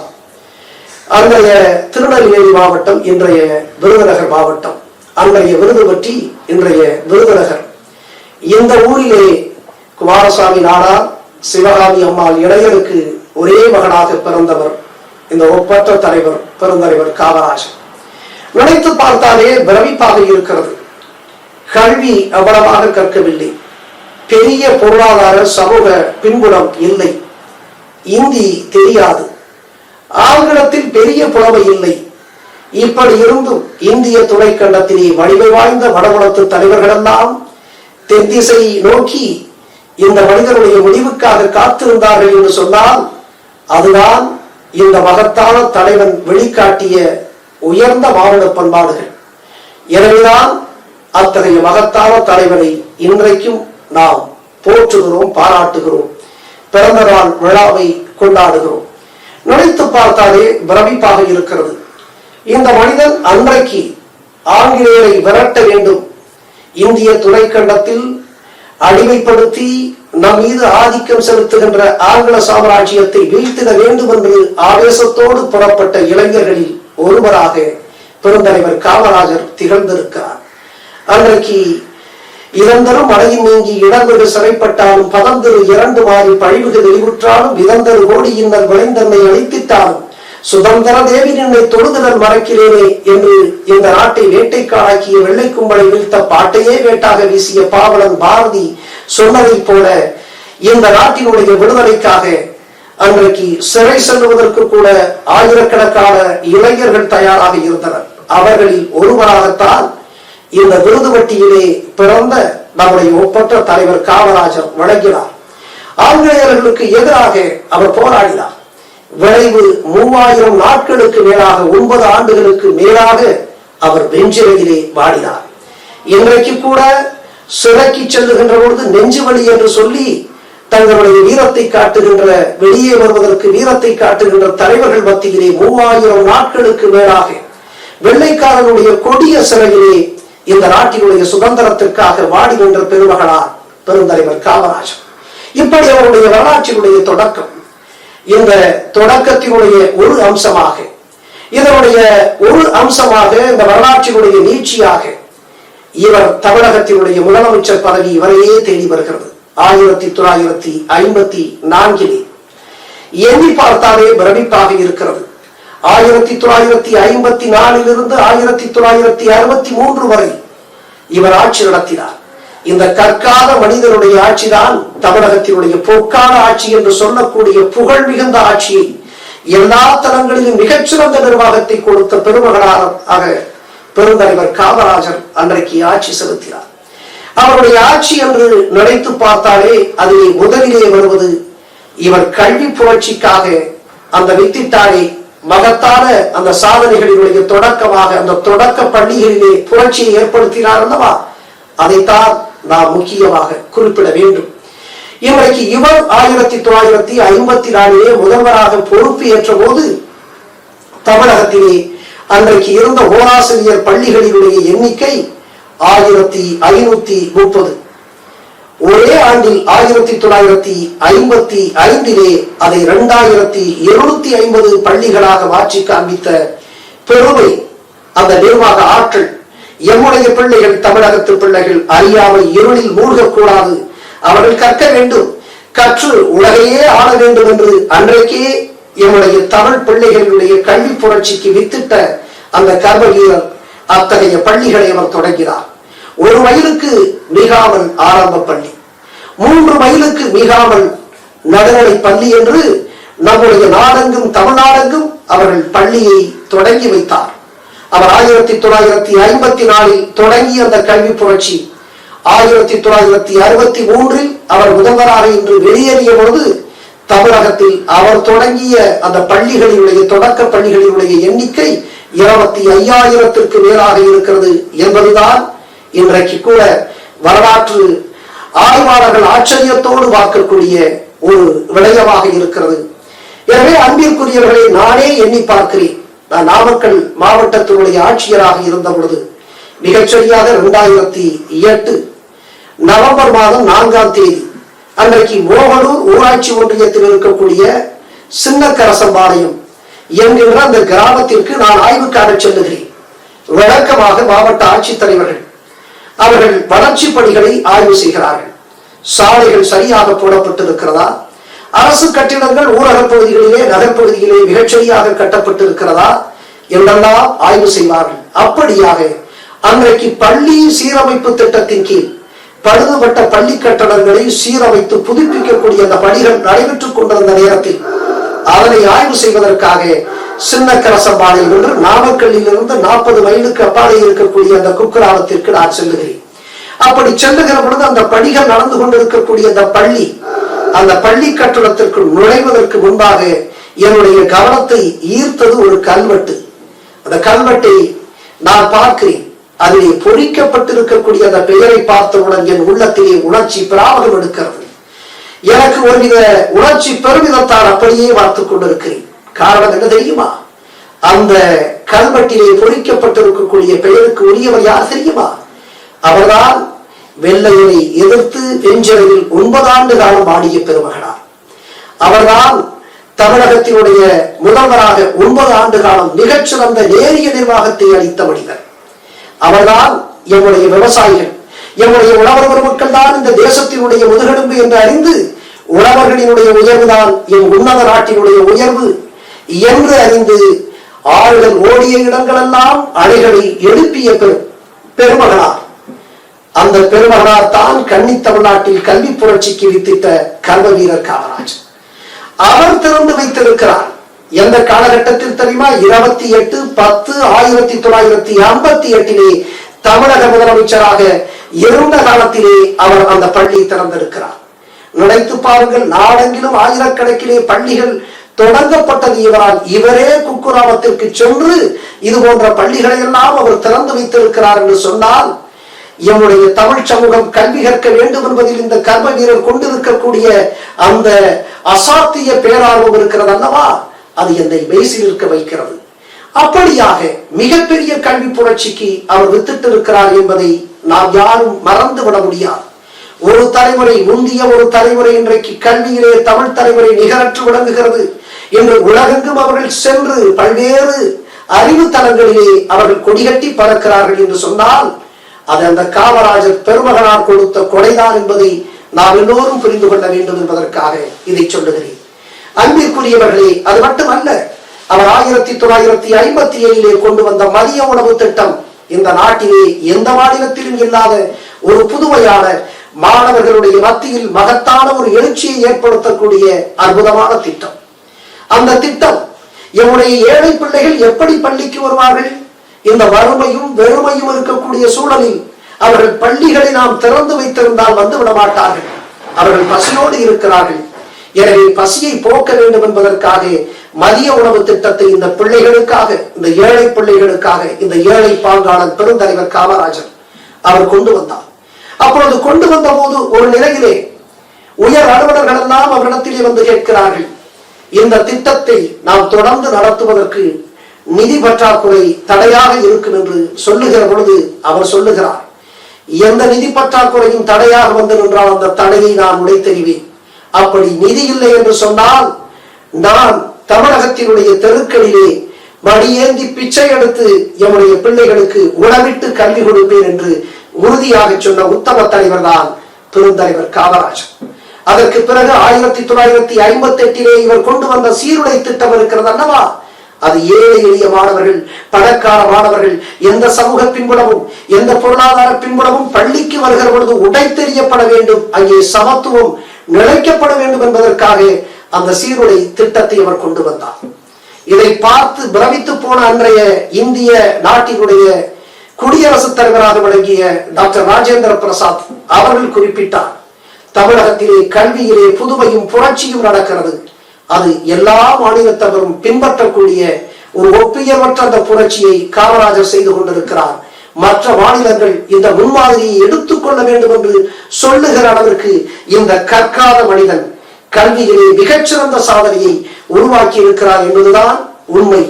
அன்றைய திருநெல்வேலி மாவட்டம், இன்றைய விருதுநகர் மாவட்டம், அன்றைய விருதுபட்டி, இன்றைய விருதுநகர், இந்த ஊரிலே குமாரசாமி நாடார் சிவகாமி அம்மாள் இடையருக்கு ஒரே மகனாக பிறந்தவர் இந்த ஒப்பற்ற தலைவர் பெருந்தலைவர் காமராஜர். நினைத்து பார்த்தாலே பிரமிப்பாக இருக்கிறது. கல்வி அவ்வளவாக கற்கவில்லை, பெரிய பொருளாதார சமூக பின்புலம் இல்லை, இந்தி தெரியாது, ஆங்கிலத்தில் பெரிய புலமை இல்லை. இப்படி இருந்தும் இந்திய துணைக்கண்டத்திலே வலிமை வாய்ந்த வடகுலத்து தலைவர்கள் எல்லாம் தென் திசை நோக்கி இந்த மனிதனுடைய முடிவுக்காக காத்திருந்தார்கள் என்று சொன்னால் அதுதான் இந்த மகத்தான தலைவன் வெளிக்காட்டிய உயர்ந்த மானுட பண்பாடுகள். எனவேதான் அத்தகைய மகத்தான தலைவனை இன்றைக்கும் நாம் போற்றுகிறோம், பாராட்டுகிறோம், பிறந்த நாள் விழாவை கொண்டாடுகிறோம். நினைத்து பார்த்தாலே பிரமிப்பாக இருக்கிறது. இந்த மனிதன் அன்றைக்கு ஆங்கிலேயரை விரட்ட வேண்டும், இந்திய துணைக்கண்டத்தில் அடிமைப்படுத்தி நம் மீது ஆதிக்கம் செலுத்துகின்ற ஆங்கில சாம்ராஜ்யத்தை வீழ்த்திட வேண்டும் என்று ஆவேசத்தோடு புறப்பட்ட இளைஞர்களில் ஒருவராக பெருந்தலைவர் காமராஜர் திகழ்ந்திருக்கிறார். அன்றைக்கு இறந்தரும் மழையின் நீங்கி இடர்வெடு சிறைப்பட்டாலும் பதந்திரு 2 மாறி பழிவுகள் வெளிவுற்றாலும் விதந்தரு கோடி இன்னல் விளைந்தன்னை அழித்திட்டாலும் சுதந்திர தேவி நின்னை தொழுதுடன் மறக்கிறேனே என்று இந்த நாட்டை வேட்டைக்காடாக்கிய வெள்ளை கும்பலை வீழ்த்த பாட்டையே வேட்டாக வீசிய பாவலன் பாரதி சொன்னதை போல இந்த நாட்டினுடைய விடுதலைக்காக அன்றைக்கு சிறை செல்வதற்கு கூட ஆயிரக்கணக்கான இளைஞர்கள் தயாராக இருந்தனர். அவர்களில் ஒருவராகத்தான் இந்த விருதுவட்டியிலே பிறந்த நம்முடைய ஒப்பற்ற தலைவர் காமராஜர் விளங்கினார். ஆங்கிலேயர்களுக்கு எதிராக அவர் போராடினார். விளைவு 3000 நாட்களுக்கு மேலாக, 9 ஆண்டுகளுக்கு மேலாக அவர் வெஞ்சிலையிலே வாடினார். இன்றைக்கு கூட சிறைக்கு செல்லுகின்ற பொழுது நெஞ்சு வலி என்று சொல்லி தங்களுடைய வீரத்தை காட்டுகின்ற, வெளியே வருவதற்கு வீரத்தை காட்டுகின்ற தலைவர்கள் மத்தியிலே 3000 நாட்களுக்கு மேலாக வெள்ளைக்காரனுடைய கொடிய சிறையிலே இந்த நாட்டினுடைய சுதந்திரத்திற்காக வாடி நின்ற பெருமகனார் பெருந்தலைவர் காமராஜர். இப்படி அவருடைய வரலாற்றினுடைய தொடக்கம், இந்த தொடக்கத்தினுடைய ஒரு அம்சமாக, இதனுடைய ஒரு அம்சமாக, இந்த வரலாற்றினுடைய நீட்சியாக இவர் தமிழகத்தினுடைய முதலமைச்சர் பதவி இவரையே தேடி வருகிறது. 1954 எண்ணி பார்த்தாலே பிரமிப்பாக இருக்கிறது. 1954 1963 வரை இவர் ஆட்சி நடத்தினார். இந்த கற்கால மனிதனுடைய ஆட்சிதான் தமிழகத்தினுடைய பொற்கால ஆட்சி என்று சொல்லக்கூடிய புகழ் மிகுந்த ஆட்சியை, எல்லா தளங்களிலும் மிகச்சிறந்த நிர்வாகத்தை கொடுத்த பெருமகனாக பெருந்தலைவர் காமராஜர் அன்றைக்கு ஆட்சி செலுத்தினார். அவருடைய ஆட்சி என்று நினைத்து பார்த்தாலே அதிலே முதலிலே வருவது இவர் கல்வி புரட்சிக்காக அந்த வித்திட்டாரை மகத்தான அந்த சாதனைகளினுடைய தொடக்கமாக அந்த தொடக்க பள்ளிகளிலே புரட்சியை ஏற்படுத்தினார் அல்லவா, அதைத்தான் நாம் முக்கியமாக குறிப்பிட வேண்டும். இன்றைக்கு இவர் 1954 முதல்வராக பொறுப்பு ஏற்ற போது தமிழகத்திலே அன்றைக்கு இருந்த ஓராசிரியர் பள்ளிகளினுடைய எண்ணிக்கை 1530. ஒரே ஆண்டில் 1955 அதை 2750 பள்ளிகளாக மாற்றி காண்பித்த பெருமை அந்த நிர்வாக ஆற்றல். எம்முடைய பிள்ளைகள், தமிழகத்து பிள்ளைகள் அறியாமல் இருளில் மூழ்கக்கூடாது, அவர்கள் கற்க வேண்டும், கற்று உலகையே ஆள வேண்டும் என்று அன்றைக்கே எம்முடைய தமிழ் பிள்ளைகளுடைய கல்வி புரட்சிக்கு வித்திட்ட அந்த கர்ம வீரர் அத்தகைய பள்ளிகளை அவர் தொடங்கினார். 1 மைலுக்கு மிகாமல் ஆரம்ப பள்ளி, 3 மைலுக்கு மிகாமல் நடுநிலை பள்ளி என்று நம்முடைய நாடெங்கும் தமிழ்நாடெங்கும் அவர்கள் பள்ளியை தொடங்கி வைத்தார். அவர் 1954 தொடங்கிய அந்த கல்வி புரட்சி 1963 அவர் முதல்வராக இன்று வெளியேறிய பொழுது தமிழகத்தில் அவர் தொடங்கிய அந்த பள்ளிகளினுடைய தொடக்க பள்ளிகளினுடைய எண்ணிக்கை 25,000க்கு மேலாக இருக்கிறது என்பதுதான் இன்றைக்கு கூட வரலாற்று ஆய்வாளர்கள் ஆச்சரியத்தோடு பார்க்கக்கூடிய ஒரு விடயமாக இருக்கிறது. எனவே அன்பிற்குரியவர்களை நானே எண்ணி பார்க்கிறேன். நான் நாமக்கல் மாவட்டத்தினுடைய ஆட்சியராக இருந்த பொழுது மிகச்சரியாக 2008 நவம்பர் மாதம் 4ஆம் தேதி அன்றைக்கு மோகனூர் ஊராட்சி ஒன்றியத்தில் இருக்கக்கூடிய சின்னக்கரசம்பாளையம் என்கின்ற அந்த கிராமத்திற்கு நான் ஆய்வுக்காக செல்லுகிறேன். வழக்கமாக மாவட்ட ஆட்சித்தலைவர்கள் அவர்கள் வளர்ச்சி பணிகளை ஆய்வு செய்கிறார்கள். சாலைகள் சரியாக போடப்பட்டிருக்கிறதா, அரசு கட்டிடங்கள் ஊரக பகுதிகளிலே நகர்பகுதியிலே மிகச்சரியாக கட்டப்பட்டிருக்கிறதா என்றெல்லாம் ஆய்வு செய்வார்கள். அப்படியாக அன்றைக்கு பள்ளி சீரமைப்பு திட்டத்தின் கீழ் பழுதுபட்ட பள்ளி கட்டடங்களை சீரமைத்து புதுப்பிக்கக்கூடிய அந்த பணிகள் நடைபெற்றுக் கொண்டிருந்த நேரத்தில் அதனை ஆய்வு செய்வதற்காக சின்னக்கரசம்பாளையம் என்று நாமக்கல்லில் இருந்து 40 மைலுக்கு அப்பாலே இருக்கக்கூடிய அந்த குக்கிராமத்திற்கு நான் செல்லுகிறேன். அப்படி செல்லுகிற பொழுது அந்த பணிகள் நடந்து கொண்டிருக்கக்கூடிய அந்த பள்ளி கட்டடத்திற்கு நுழைவதற்கு முன்பாக என்னுடைய கவனத்தை ஈர்த்தது ஒரு கல்வெட்டு. அந்த கல்வெட்டை நான் பார்க்கிறேன். அதிலே பொறிக்கப்பட்டிருக்கக்கூடிய அந்த பெயரை பார்த்தவுடன் என் உள்ளத்திலே உணர்ச்சி பிராபகம் எடுக்கிறது. எனக்கு ஒருவித உணர்ச்சி பெருமிதத்தால் அப்படியே பார்த்துக் கொண்டிருக்கிறேன். காரணம் என்ன தெரியுமா? அந்த கல்வெட்டிலே பொறிக்கப்பட்டிருக்கக்கூடிய பெயருக்கு உரியவர் யார் தெரியுமா? அவர்தான் வெள்ளையனை எதிர்த்து வெஞ்சலில் 9 ஆண்டு காலம் ஆடிய பெருமகனார். அவர்தான் தமிழகத்தினுடைய முதல்வராக 9 ஆண்டு காலம் மிகச்சிறந்த நேரிய நிர்வாகத்தை அளித்த மனிதர். அவர்தான் எம்முடைய விவசாயிகள், எம்முடைய உழவர் பெருமக்கள் தான் இந்த தேசத்தினுடைய முதுகெலும்பு என்று அறிந்து உழவர்களினுடைய உயர்வுதான் என் உன்னத நாட்டினுடைய உயர்வு என்று அறிந்து ஆறுகள் ஓடிய இடங்களெல்லாம் அணைகளை எழுப்பிய பெருமகனார். அந்த பெருமகனார் தான் கன்னி தமிழ்நாட்டில் கல்வி புரட்சிக்கு வித்திட்ட கர்ம வீரர் காமராஜர். அவர் திறந்து வைத்திருக்கிறார். எந்த காலகட்டத்தில் தெரியுமா? 28/10/1958 தமிழக முதலமைச்சராக இருந்த காலத்திலே அவர் அந்த பள்ளி திறந்திருக்கிறார். நினைத்து பாருங்கள், நாடெங்கிலும் ஆயிரக்கணக்கிலே பள்ளிகள் தொடங்கப்பட்டது இவரால். இவரே குக்கிராமத்திற்கு சென்று இது போன்ற பள்ளிகளை எல்லாம் அவர் திறந்து வைத்திருக்கிறார் என்று சொன்னால் எம்முடைய தமிழ் சமூகம் கல்வி கற்க வேண்டும் என்பதில் இந்த கர்ம வீரர் கொண்டிருக்கக்கூடிய அந்த அசாத்திய பேரார்வம் இருக்கிறது அல்லவா, அது என்னை மெய்சில் இருக்க வைக்கிறது. அப்படியாக மிகப்பெரிய கல்வி புரட்சிக்கு அவர் வித்திட்டு இருக்கிறார் என்பதை நாம் யாரும் மறந்து விட முடியாது. ஒரு தலைமுறை முந்திய ஒரு தலைமுறை இன்றைக்கு கல்வியிலே தமிழ் தலைமுறை நிகரற்று விளங்குகிறது என்று உலகெங்கும் அவர்கள் சென்று பல்வேறு அறிவு தலங்களிலே அவர்கள் கொடிகட்டி பறக்கிறார்கள் என்று சொன்னால் அது அந்த காமராஜர் பெருமகனார் கொடுத்த கொடைதான் என்பதை நாம் எல்லோரும் புரிந்து கொள்ள வேண்டும் என்பதற்காக இதை சொல்லுகிறேன். அன்பிற்குரியவர்களே, அது மட்டுமல்ல, அவர் 1957 கொண்டு வந்த மதிய உணவு திட்டம் இந்த நாட்டிலே எந்த மாநிலத்திலும் இல்லாத ஒரு புதுமையான, மாணவர்களுடைய மத்தியில் மகத்தான ஒரு எழுச்சியை ஏற்படுத்தக்கூடிய அற்புதமான திட்டம். அந்த திட்டம் என்னுடைய ஏழை பிள்ளைகள் எப்படி பள்ளிக்கு வருவார்கள்? இந்த வறுமையும் வெறுமையும் இருக்கக்கூடிய சூழலில் அவர்கள் பள்ளிகளை நாம் திறந்து வைத்திருந்தால் வந்து விட மாட்டார்கள். அவர்கள் பசியோடு இருக்கிறார்கள். எனவே பசியை போக்க வேண்டும் என்பதற்காக மதிய உணவு திட்டத்தை இந்த பிள்ளைகளுக்காக, இந்த ஏழை பிள்ளைகளுக்காக, இந்த ஏழை பாங்காளன் பெருந்தலைவர் காமராஜர் அவர் கொண்டு வந்தார். அப்பொழுது கொண்டு வந்த போது ஒரு நிலையிலே உயர் அலுவலர்கள் எல்லாம் அவரிடத்திலே வந்து கேட்கிறார்கள், இந்த திட்டத்தை நாம் தொடர்ந்து நடத்துவதற்கு நிதி பற்றாக்குறை தடையாக இருக்கும் என்று சொல்லுகிற பொழுது அவர் சொல்லுகிறார், எந்த நிதி பற்றாக்குறையும் தடையாக வந்து நின்றால் அந்த தடையை நான் உடைத்தெறிவேன். அப்படி நிதி இல்லை என்று சொன்னால் நான் தமிழகத்தினுடைய தெருக்களிலே மடியேந்தி பிச்சை எடுத்து எம்முடைய பிள்ளைகளுக்கு உணவிட்டு கல்வி கொடுப்பேன் என்று உறுதியாக சொன்ன உத்தம தலைவர் தான் பெருந்தலைவர் காமராஜர். அதற்கு பிறகு 1958 இவர் கொண்டு வந்த சீருடை திட்டம் இருக்கிறது அல்லவா, அது ஏழை எளிய மாணவர்கள், பணக்கார மாணவர்கள், எந்த சமூக பின்புலமும் எந்த பொருளாதார பின்புலமும் பள்ளிக்கு வருகிற பொழுது உடைத்தெறியப்பட வேண்டும், அங்கே சமத்துவம் நிலைக்கப்பட வேண்டும் என்பதற்காக அந்த சீருடை திட்டத்தை அவர் கொண்டு வந்தார். இதை பார்த்து பிரமித்து போன அன்றைய இந்திய நாட்டினுடைய குடியரசுத் தலைவராக விளங்கிய டாக்டர் ராஜேந்திர பிரசாத் அவர்கள் குறிப்பிட்டார், தமிழகத்திலே கல்வியிலே புதுமையும் புரட்சியும் நடக்கிறது. அது எல்லா மாநிலத்தவரும் பின்பற்றக்கூடிய ஒரு ஒப்புயர்வற்ற அந்த புரட்சியை காமராஜர் செய்து கொண்டிருக்கிறார். மற்ற மாநிலங்கள் இந்த முன்மாதிரியை எடுத்துக்கொள்ள வேண்டும் என்று சொல்லுகிற அளவிற்கு இந்த கற்காத மனிதன் கல்வியிலே மிகச்சிறந்த சாதனையை உருவாக்கி இருக்கிறார் என்பதுதான் உண்மை.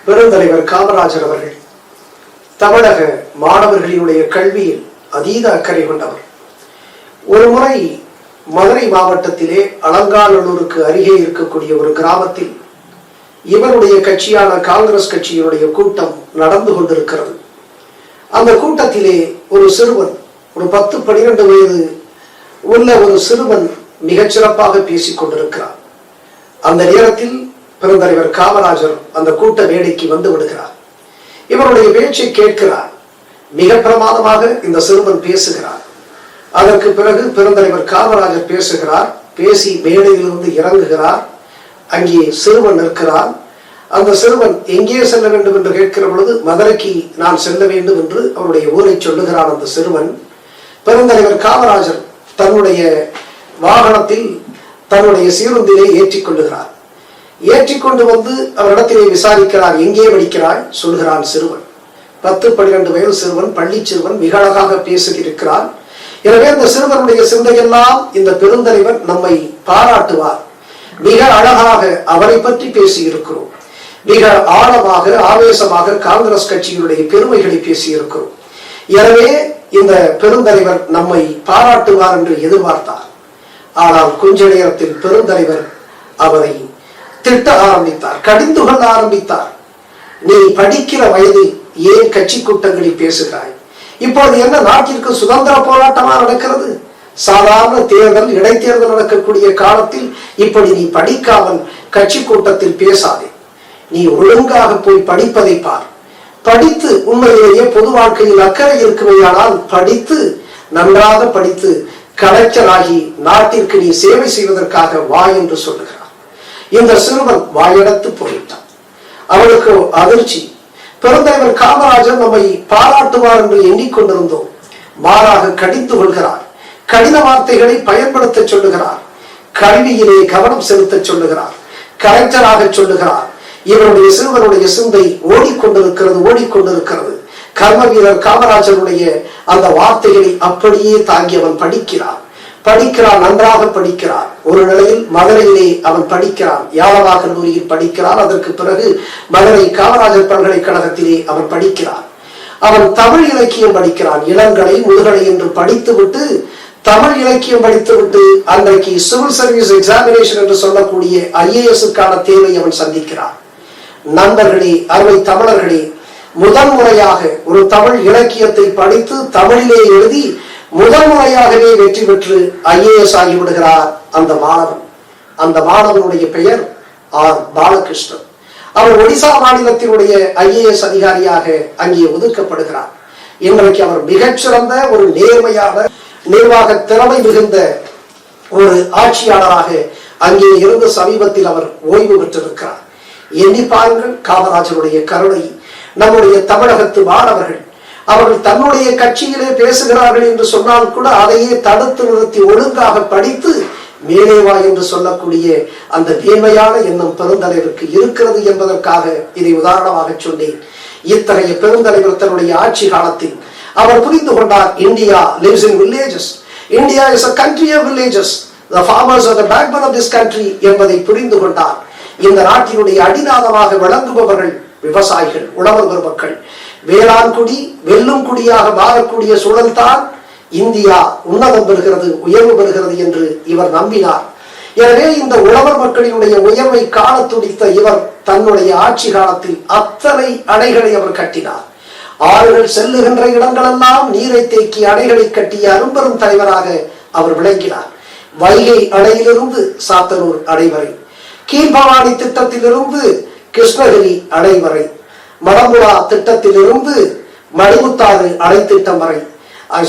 பெருந்தலைவர் காமராஜர் அவர்கள் தமிழக மாணவர்களினுடைய கல்வியில் அதீத அக்கறை கொண்டவர். ஒரு முறை மதுரை மாவட்டத்திலே அலங்காநல்லூருக்கு அருகே இருக்கக்கூடிய ஒரு கிராமத்தில் இவருடைய கட்சியான காங்கிரஸ் கட்சியினுடைய கூட்டம் நடந்து கொண்டிருக்கிறது. அந்த கூட்டத்திலே ஒரு சிறுவன், ஒரு 10-12 வயது உள்ள ஒரு சிறுவன் மிகச்சிறப்பாக பேசிக் கொண்டிருக்கிறார். அந்த நேரத்தில் பெருந்தலைவர் காமராஜர் அந்த கூட்ட மேடைக்கு வந்து விடுகிறார். இவருடைய பேச்சை கேட்கிறார். மிக பிரமாதமாக இந்த சிறுவன் பேசுகிறார். அதற்கு பிறகு பெருந்தலைவர் காமராஜர் பேசுகிறார். பேசி மேடையிலிருந்து இறங்குகிறார். அங்கே சிறுவன் நிற்கிறார். அந்த சிறுவன் எங்கே செல்ல வேண்டும் என்று கேட்கிற பொழுது மதுரைக்கு நான் செல்ல வேண்டும் என்று அவருடைய ஊரை சொல்லுகிறான். அந்த சிறுவன் பெருந்தலைவர் காமராஜர் தன்னுடைய வாகனத்தில் தன்னுடைய சீருந்திலே ஏற்றிக்கொள்ளுகிறார். ஏற்றிக்கொண்டு வந்து அவரிடத்திலே விசாரிக்கிறார், எங்கே படிக்கிறாய்? சொல்கிறான் சிறுவன். 10-12 வயது சிறுவன், பள்ளி சிறுவன், மிக அழகாக பேசியிருக்கிறார். எனவே அந்த சிறுவனுடைய சிந்தையெல்லாம் இந்த பெருந்தலைவர் நம்மை பாராட்டுவார், மிக அழகாக அவரை பற்றி பேசி இருக்கிறோம், மிக ஆழமாக ஆவேசமாக காங்கிரஸ் கட்சியினுடைய பெருமைகளை பேசி இருக்கிறோம். எனவே இந்த பெருந்தலைவர் நம்மை பாராட்டுவார் என்று எதிர்பார்த்தார். ஆனால் கொஞ்ச நேரத்தில் பெருந்தலைவர் அவரை திட்ட ஆரம்பித்தார், கடிந்து கொள்ள ஆரம்பித்தார். நீ படிக்கிற வயதில் ஏன் கட்சி கூட்டங்களில் பேசுகிறாய்? இப்போது என்ன நாட்டிற்கு சுதந்திர போராட்டமா நடக்கிறது? சாதாரண தேர்தல், இடைத்தேர்தல் நடக்கக்கூடிய காலத்தில் இப்படி நீ படிக்காமல் கட்சி கூட்டத்தில் பேசாதே. நீ ஒழுங்காக போய் படிப்பதை பார். படித்து உண்மையிலேயே பொது வாழ்க்கையில் அக்கறை இருக்குமையானால் படித்து நன்றாக படித்து கலெக்டராகி நாட்டிற்கு நீ சேவை செய்வதற்காக வா என்று சொல்லுகிறார். இந்த சிறுவன் வாயெடுத்து போயிட்டான். அவனுக்கு அதிர்ச்சி. பெருந்தலைவர் காமராஜர் நம்மை பாராட்டுவார் என்று எண்ணிக்கொண்டிருந்தோம். மாறாக கடிந்து கொள்கிறார். கடின வார்த்தைகளை பயன்படுத்த சொல்லுகிறார். கல்வியிலே கவனம் செலுத்த சொல்லுகிறார். கலெக்டராக சொல்லுகிறார். இவருடைய சிறுவனுடைய சிந்தை ஓடிக்கொண்டிருக்கிறது. கர்ம வீரர் காமராஜருடைய அந்த வார்த்தைகளை அப்படியே தாங்கி அவன் படிக்கிறான், நன்றாக படிக்கிறான். ஒரு நிலையில் மதுரையிலே அவன் படிக்கிறான், யாழவா கல்லூரியில் படிக்கிறான். அதற்கு பிறகு மதுரை காமராஜர் பல்கலைக்கழகத்திலே அவன் படிக்கிறான். அவன் தமிழ் இலக்கியம் படிக்கிறான். இளங்கலை, முதுகலை என்று படித்துவிட்டு தமிழ் இலக்கியம் படித்துவிட்டு அன்றைக்கு சிவில் சர்வீஸ் எக்ஸாமினேஷன் என்று சொல்லக்கூடிய IAS-க்கான தேவை அவன் சந்திக்கிறான். நண்பர்களே, அருமை தமிழர்களே, முதல் முறையாக ஒரு தமிழ் இலக்கியத்தை படித்து தமிழிலே எழுதி முதல் முறையாகவே வெற்றி பெற்று IAS ஆகிவிடுகிறார் அந்த மாணவன். அந்த மாணவனுடைய பெயர் ஆர் பாலகிருஷ்ணன். அவர் ஒடிசா மாநிலத்தினுடைய IAS அதிகாரியாக அங்கே ஒதுக்கப்படுகிறார். இன்றைக்கு அவர் மிகச்சிறந்த ஒரு நேர்மையான நிர்வாக திறமை மிகுந்த ஒரு ஆட்சியாளராக அங்கே இருந்து சமீபத்தில் அவர் ஓய்வு பெற்றிருக்கிறார். எண்ணி பாருங்கள் காமராஜருடைய கருணை. நம்முடைய தமிழகத்து மாணவர்கள் அவர்கள் தன்னுடைய கட்சியிலே பேசுகிறார்கள் என்று சொன்னால் கூட அதையே தடுத்து நிறுத்தி ஒழுங்காக படித்து மேலேவா என்று சொல்லக்கூடிய அந்த மேன்மையான எண்ணம் பெருந்தலைவருக்கு இருக்கிறது என்பதற்காக இதை உதாரணமாக சொன்னேன். இத்தகைய பெருந்தலைவர் தன்னுடைய ஆட்சி காலத்தில் அவர் புரிந்து கொண்டார், India lives in villages. India is a country of villages. The farmers are the backbone of this country என்பதை புரிந்து கொண்டார். இந்த நாட்டினுடைய அடிநாதமாக விளங்குபவர்கள் விவசாயிகள், உழவர் பெருமக்கள். வேளாண் குடி வெல்லும் குடியாக மாறக்கூடிய சூழல்தான் இந்தியா உன்னதம் பெறுகிறது, உயர்வு பெறுகிறது என்று இவர் நம்பினார். எனவே இந்த உழவர் மக்களினுடைய உயர்வை காண துடித்த இவர் தன்னுடைய ஆட்சி காலத்தில் அத்தனை அணைகளை அவர் கட்டினார். ஆறுகள் செல்லுகின்ற இடங்களெல்லாம் நீரை தேக்கி அணைகளை கட்டிய அரும்பெரும் தலைவராக அவர் விளங்கினார். வைகை அணையிலிருந்து சாத்தனூர் அணை வரை, கீழ்பவானி திட்டத்திலிருந்து கிருஷ்ணகிரி அணை வரை, மடம்புழா திட்டத்திலிருந்து மணிமுத்தாறு அணை திட்டம் வரை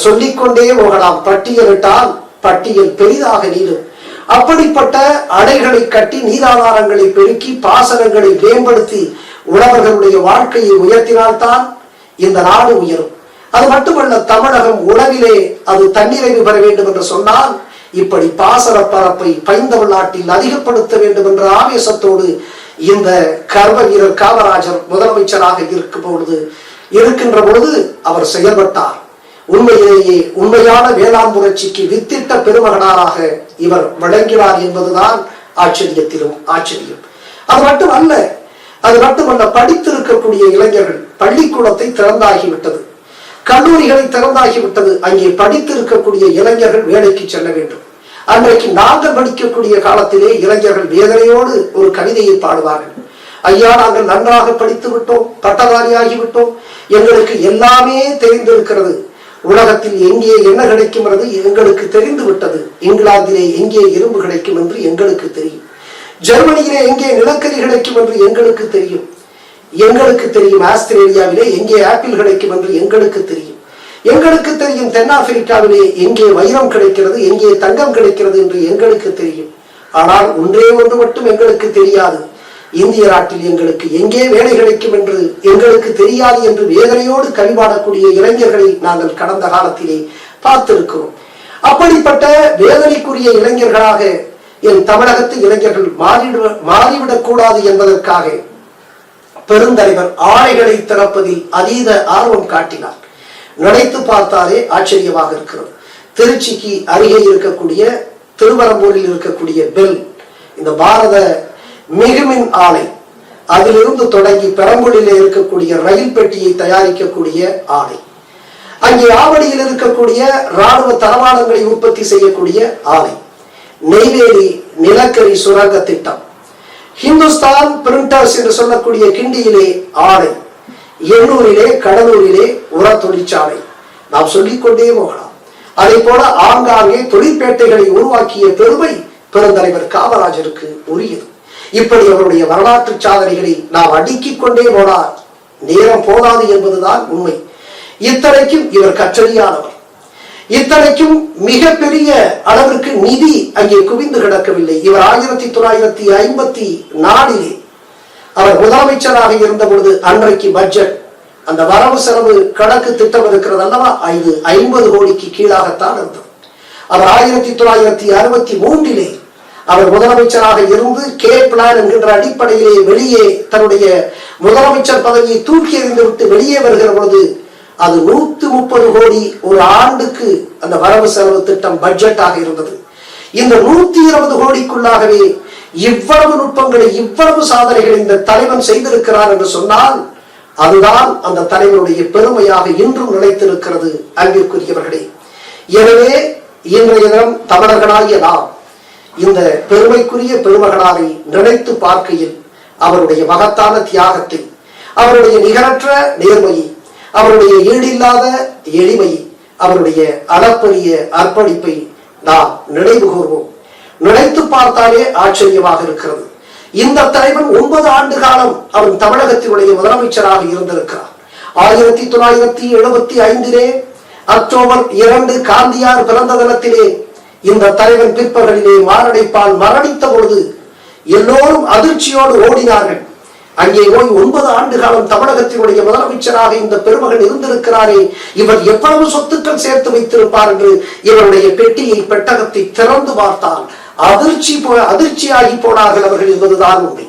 சொல்லிக்கொண்டே போகலாம். பட்டியலிட்டால் பட்டியல் பெரிதாக நீளும். அப்படிப்பட்ட அணைகளை கட்டி நீராதாரங்களை பெருக்கி பாசனங்களை மேம்படுத்தி உழவர்களுடைய வாழ்க்கையை உயர்த்தினால்தான் இந்த நாடு உயரும். அது மட்டுமல்ல, தமிழகம் உணவிலே அது தன்னிறைவு பெற வேண்டும் என்று சொன்னால் இப்படி பாசன பரப்பை பைந்தமிழ் நாட்டில் அதிகப்படுத்த வேண்டும் என்ற ஆவேசத்தோடு இந்த கர்வ வீரர் காமராஜர் முதலமைச்சராக இருக்கின்ற பொழுது அவர் செயல்பட்டார். உண்மையிலேயே உண்மையான வேளாண் புரட்சிக்கு வித்திட்ட பெருமகனாராக இவர் விளங்கினார் என்பதுதான் ஆச்சரியத்திலும் ஆச்சரியம். அது மட்டுமல்ல, படித்திருக்கக்கூடிய இளைஞர்கள் பள்ளிக்கூடத்தை திறந்தாகிவிட்டது, கல்லூரிகளை திறந்தாகிவிட்டது. அங்கே படித்திருக்கக்கூடிய இளைஞர்கள் வேலைக்கு செல்ல வேண்டும். அன்றைக்கு நாங்கள் படிக்கக்கூடிய காலத்திலே இளைஞர்கள் வேதனையோடு ஒரு கவிதையை பாடுவார்கள். ஐயா, நாங்கள் நன்றாக படித்து விட்டோம், பட்டதாரியாகிவிட்டோம், எங்களுக்கு எல்லாமே தெரிந்திருக்கிறது, உலகத்தில் எங்கே என்ன கிடைக்கும் என்று எங்களுக்கு தெரிந்து விட்டது, இங்கிலாந்திலே எங்கே இரும்பு கிடைக்கும் என்று எங்களுக்கு தெரியும், ஜெர்மனியிலே எங்கே நிலக்கரி கிடைக்கும் என்று எங்களுக்கு தெரியும், ஆஸ்திரேலியாவிலே எங்கே ஆப்பிள் கிடைக்கும் என்று எங்களுக்கு தெரியும், தென்னாப்பிரிக்காவிலே எங்கே வைரம் கிடைக்கிறது, எங்கே தங்கம் கிடைக்கிறது என்று எங்களுக்கு தெரியும். ஆனால் ஒன்றே ஒன்று மட்டும் எங்களுக்கு தெரியாது, இந்திய நாட்டில் எங்களுக்கு எங்கே வேலை கிடைக்கும் என்று எங்களுக்கு தெரியாது என்று வேதனையோடு கழிவாடக்கூடிய இளைஞர்களை நாங்கள் கடந்த காலத்திலே பார்த்திருக்கிறோம். அப்படிப்பட்ட வேதனைக்குரிய இளைஞர்களாக என் தமிழகத்து இளைஞர்கள் மாறிவிடக் கூடாது என்பதற்காக பெருந்தலைவர் ஆலைகளை திறப்பதில் அதீத ஆர்வம் காட்டினார். நினைத்து பார்த்தாலே ஆச்சரியமாக இருக்கிறது. திருச்சிக்கு அருகே இருக்கக்கூடிய திருவரம்பூரில் இருக்கக்கூடிய பெல், இந்த பாரத மிகுமின் ஆலை, அதிலிருந்து தொடங்கி பெரம்பூரிலே இருக்கக்கூடிய ரயில் பெட்டியை தயாரிக்கக்கூடிய ஆலை, அங்கே ஆவடியில் இருக்கக்கூடிய ராணுவ தளவாடங்களை உற்பத்தி செய்யக்கூடிய ஆலை, நெய்வேலி நிலக்கரி சுரங்க திட்டம், ஹிந்துஸ்தான் பிரிண்டர்ஸ் என்று சொல்லக்கூடிய கிண்டியிலே ஆலை, எண்ணூரிலே கடலூரிலே உர தொழிற்சாலை, நாம் சொல்லிக்கொண்டே போகலாம். அதே போல ஆங்காங்கே தொழிற்பேட்டைகளை உருவாக்கிய பெருமை பெருந்தலைவர் காமராஜருக்கு உரியது. இப்படி அவருடைய வரலாற்று சாதனைகளை நாம் அடுக்கிக் கொண்டே போனார் நேரம் போதாது என்பதுதான் உண்மை. இத்தனைக்கும் இவர் கற்றறியானவர். இத்தனைக்கும் மிகப்பெரிய அளவிற்கு நிதி அங்கே குவிந்து கிடக்கவில்லை. இவர் 1954 அவர் முதலமைச்சராக இருந்த பொழுது அன்றைக்கு பட்ஜெட், அந்த வரவு செலவு கணக்கு திட்டம் இருக்கிறது அல்லவா, 50 கோடிக்கு கீழாகத்தான் இருந்தது. அவர் 1963 அவர் முதலமைச்சராக இருந்து கே பிளான் என்கின்ற அடிப்படையிலே வெளியே தன்னுடைய முதலமைச்சர் பதவியை தூக்கி எறிந்துவிட்டு வெளியே வருகிற பொழுது அது 130 கோடி ஒரு ஆண்டுக்கு அந்த வரவு செலவு திட்டம் பட்ஜெட்டாக இருந்தது. இந்த 120 கோடிக்குள்ளாகவே இவ்வளவு நுட்பங்களை, இவ்வளவு சாதனைகளை இந்த தலைவன் செய்திருக்கிறார் என்று சொன்னால் அதுதான் அந்த தலைவனுடைய பெருமையாக இன்றும் நிலைத்திருக்கிறது. அன்பிற்குரியவர்களே, எனவே இன்றைய தினம் தமிழர்களாகிய நாம் இந்த பெருமைக்குரிய பெருமகனாரை நினைத்து பார்க்கையில் அவருடைய மகத்தான தியாகத்தை, அவருடைய நிகரற்ற நேர்மையை, அவருடைய ஈடில்லாத எளிமையை, அவருடைய அளப்பரிய அர்ப்பணிப்பை நாம் நினைவு கூர்வோம். நினைத்து பார்த்தாலே ஆச்சரியமாக இருக்கிறது. இந்த தலைவன் 9 ஆண்டு காலம் அவன் தமிழகத்தினுடைய முதலமைச்சராக இருந்திருக்கிறார். 1975 அக்டோபர் 2 காந்தியார் பிறந்த தினத்திலே இந்த தலைவன் பிற்பகலிலே மாரடைப்பால் மரணித்த பொழுது எல்லோரும் அதிர்ச்சியோடு ஓடினார்கள். அங்கே போய் 9 ஆண்டு காலம் தமிழகத்தினுடைய முதலமைச்சராக இந்த பெருமகன் இருந்திருக்கிறாரே, இவர் எவ்வளவு சொத்துக்கள் சேர்த்து வைத்திருப்பார் என்று இவருடைய பெட்டகத்தை திறந்து பார்த்தால் அதிர்ச்சியாகி போனார்கள் அவர்கள் என்பதுதான் உண்மை.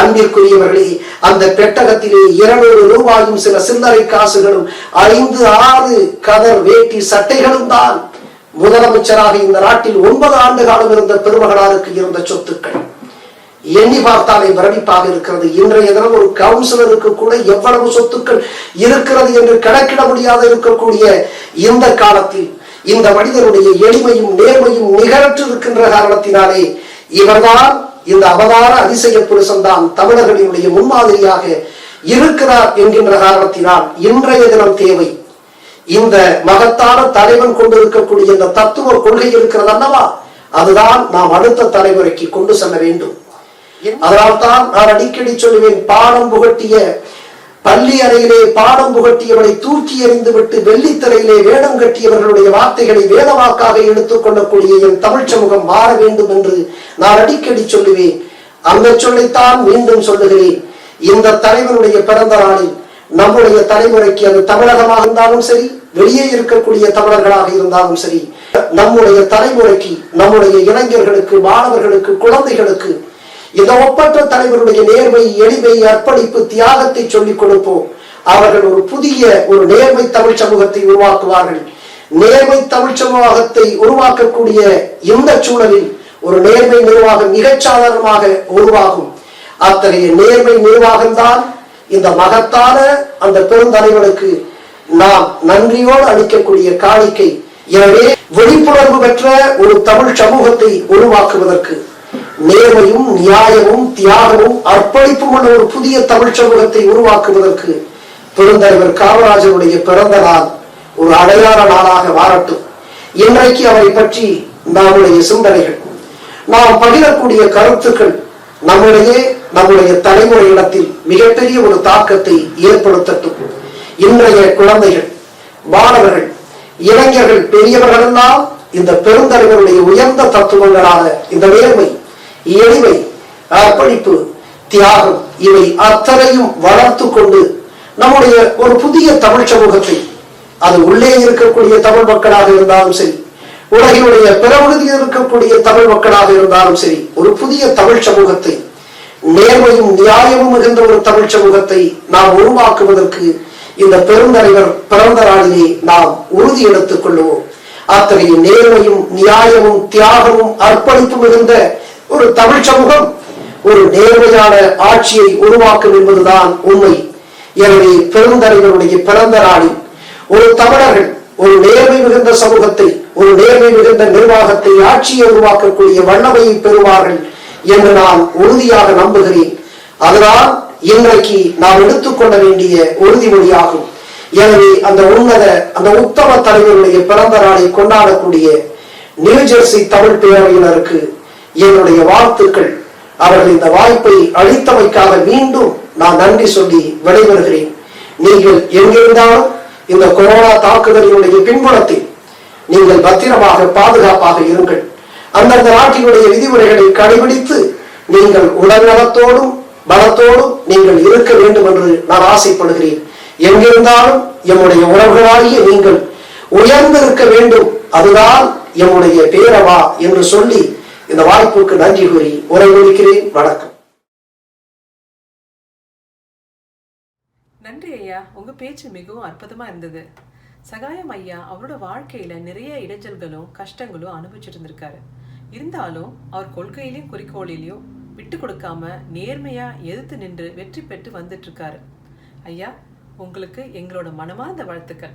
அன்பிற்குரியவர்களே, அந்த பெட்டகத்திலே 200 ரூபாயும் சில சில்லறை காசுகளும் 5-6 கதர் வேட்டி சட்டைகளும் தான் முதலமைச்சராக இந்த நாட்டில் 9 ஆண்டு காலம் இருந்த பெருமகனாருக்கு இருந்த சொத்துக்கள். எண்ணி பார்த்தாலே பிரமிப்பாக இருக்கிறது. இன்றைய தினம் ஒரு கவுன்சிலருக்கு கூட எவ்வளவு சொத்துக்கள் இருக்கிறது என்று கணக்கிட முடியாத இருக்கக்கூடிய இந்த காலத்தில் இந்த மனிதனுடைய எளிமையும் நேர்மையும் நிகழ்ற்று இருக்கின்ற காரணத்தினாலே இவர்தான் இந்த அவதார அதிசய புருஷன் தான் தமிழர்களுடைய முன்மாதிரியாக இருக்கிறார் என்கின்ற காரணத்தினால் இன்றைய தினம் தேவை இந்த மகத்தான தலைவன் கொண்டிருக்கக்கூடிய இந்த தத்துவ கொள்கை இருக்கிறது அல்லவா, அதுதான் நாம் அடுத்த தலைமுறைக்கு கொண்டு செல்ல வேண்டும். அதனால்தான் நான் அடிக்கடி சொல்லுவேன், பாடம் புகட்டிய பள்ளி அறையிலே பாடம் புகட்டியவனை தூக்கி எறிந்து விட்டு வெள்ளித்திரையிலே வேடம் கட்டியவர்களுடைய வார்த்தைகளை வேதவாக்காக எடுத்துக் கொள்ளக்கூடிய என் தமிழ் சமூகம் மாற வேண்டும் என்று நான் அடிக்கடி சொல்லுவேன். அந்த சொல்லைத்தான் மீண்டும் சொல்லுகிறேன். இந்த தலைவனுடைய பிறந்த நாளில் நம்முடைய தலைமுறைக்கு, அது தமிழகமாக இருந்தாலும் சரி, வெளியே இருக்கக்கூடிய தமிழர்களாக இருந்தாலும் சரி, நம்முடைய தலைமுறைக்கு, நம்முடைய இளைஞர்களுக்கு, மாணவர்களுக்கு, குழந்தைகளுக்கு இந்த ஒப்பற்ற தலைவருடைய நேர்மை, எளிமை, அர்ப்பணிப்பு, தியாகத்தை சொல்லிக் கொடுப்போம். அவர்கள் ஒரு நேர்மை தமிழ் சமூகத்தை உருவாக்குவார்கள். நேர்மை தமிழ் சமூகத்தை உருவாக்கக்கூடிய இந்த சூழலில் ஒரு நேர்மை நிர்வாகம் மிகச் சாதாரணமாக உருவாகும். அத்தகைய நேர்மை நிர்வாகம்தான் இந்த மகத்தான அந்த பெருந்தலைவனுக்கு நாம் நன்றியோடு அளிக்கக்கூடிய காணிக்கை. எனவே விழிப்புணர்வு பெற்ற ஒரு தமிழ் சமூகத்தை உருவாக்குவதற்கு, நேர்மையும் நியாயமும் தியாகமும் அர்ப்பணிப்பும் உள்ள ஒரு புதிய தமிழ் சமூகத்தை உருவாக்குவதற்கு பெருந்தலைவர் காமராஜருடைய பிறந்த நாள் ஒரு அடையாள நாளாக மாறட்டும். இன்றைக்கு அவரை பற்றி நம்முடைய சிந்தனைகள், நாம் பகிரக்கூடிய கருத்துக்கள் நம்முடைய தலைமுறையிடத்தில் மிகப்பெரிய ஒரு தாக்கத்தை ஏற்படுத்தட்டும். இன்றைய குழந்தைகள், மாணவர்கள், இளைஞர்கள், பெரியவர்கள் எல்லாம் இந்த பெருந்தலைவருடைய உயர்ந்த தத்துவங்களான இந்த நேர்மை, எளிமை, அர்ப்பணிப்பு, தியாகம் இவை அத்தனையும் வளர்த்து கொண்டு நம்முடைய ஒரு புதிய தமிழ் சமூகத்தை, அது உள்ளே இருக்கக்கூடிய தமிழ் மக்களாக இருந்தாலும் சரி, உலகினுடைய பிற பகுதியில் இருக்கக்கூடிய தமிழ் மக்களாக இருந்தாலும் சரி, ஒரு புதிய தமிழ் சமூகத்தை, நேர்மையும் நியாயமும் மிகுந்த ஒரு தமிழ் சமூகத்தை நாம் உருவாக்குவதற்கு இந்த பெருந்தலைவர் பிறந்த நாளிலே நாம் உறுதி எடுத்துக் கொள்வோம். அத்தகைய நேர்மையும் நியாயமும் தியாகமும் அர்ப்பணிப்பு மிகுந்த ஒரு தமிழ் சமூகம் ஒரு நேர்மையான ஆட்சியை உருவாக்கும் என்பதுதான் உண்மை. எனவே பெருந்தலைவருடைய பிறந்த நாளில் ஒரு தமிழர்கள் ஒரு நேர்மை மிகுந்த சமூகத்தை, ஒரு நேர்மை மிகுந்த நிர்வாகத்தை, ஆட்சியை உருவாக்கக்கூடிய வல்லமையை பெறுவார்கள் என்று நான் உறுதியாக நம்புகிறேன். அதனால் இன்றைக்கு நாம் எடுத்துக்கொள்ள வேண்டிய உறுதிமொழியாகும். எனவே அந்த உத்தம தலைவருடைய பிறந்த நாளை கொண்டாடக்கூடிய நியூஜெர்சி தமிழ் பேரவையினருக்கு என்னுடைய வாழ்த்துக்கள். அவர்கள் இந்த வாய்ப்பை அளித்தமைக்காக மீண்டும் நான் நன்றி சொல்லி விடைபெறுகிறேன். நீங்கள் எங்கிருந்தாலும் இந்த கொரோனா தாக்குதலினுடைய பின்புலத்தில் நீங்கள் பத்திரமாக பாதுகாப்பாக இருங்கள். அந்தந்த நாட்டினுடைய விதிமுறைகளை கடைபிடித்து நீங்கள் உடல்நலத்தோடும் பலத்தோடும் நீங்கள் இருக்க வேண்டும் என்று நான் ஆசைப்படுகிறேன். எங்கிருந்தாலும் எம்முடைய உறவுகளாகிய நீங்கள் உயர்ந்திருக்க வேண்டும், அதுதான் எம்முடைய பேரவா என்று சொல்லி இந்த வாய்ப்புக்கு நன்றி கூறி உரை முடிக்கிறேன். வணக்கம். நன்றி ஐயா, உங்க பேச்சு மிகவும் அற்புதமா இருந்தது. சகாயம் ஐயா அவரோட வாழ்க்கையில நிறைய இடைஞ்சல்களும் கஷ்டங்களும் அனுபவிச்சுட்டு இருந்திருக்காரு. இருந்தாலும் அவர் கொள்கையிலையும் குறிக்கோளிலையும் விட்டு கொடுக்காம நேர்மையா எதிர்த்து நின்று வெற்றி பெற்று வந்துட்டு இருக்காரு. ஐயா, உங்களுக்கு எங்களோட மனமார்ந்த வாழ்த்துக்கள்.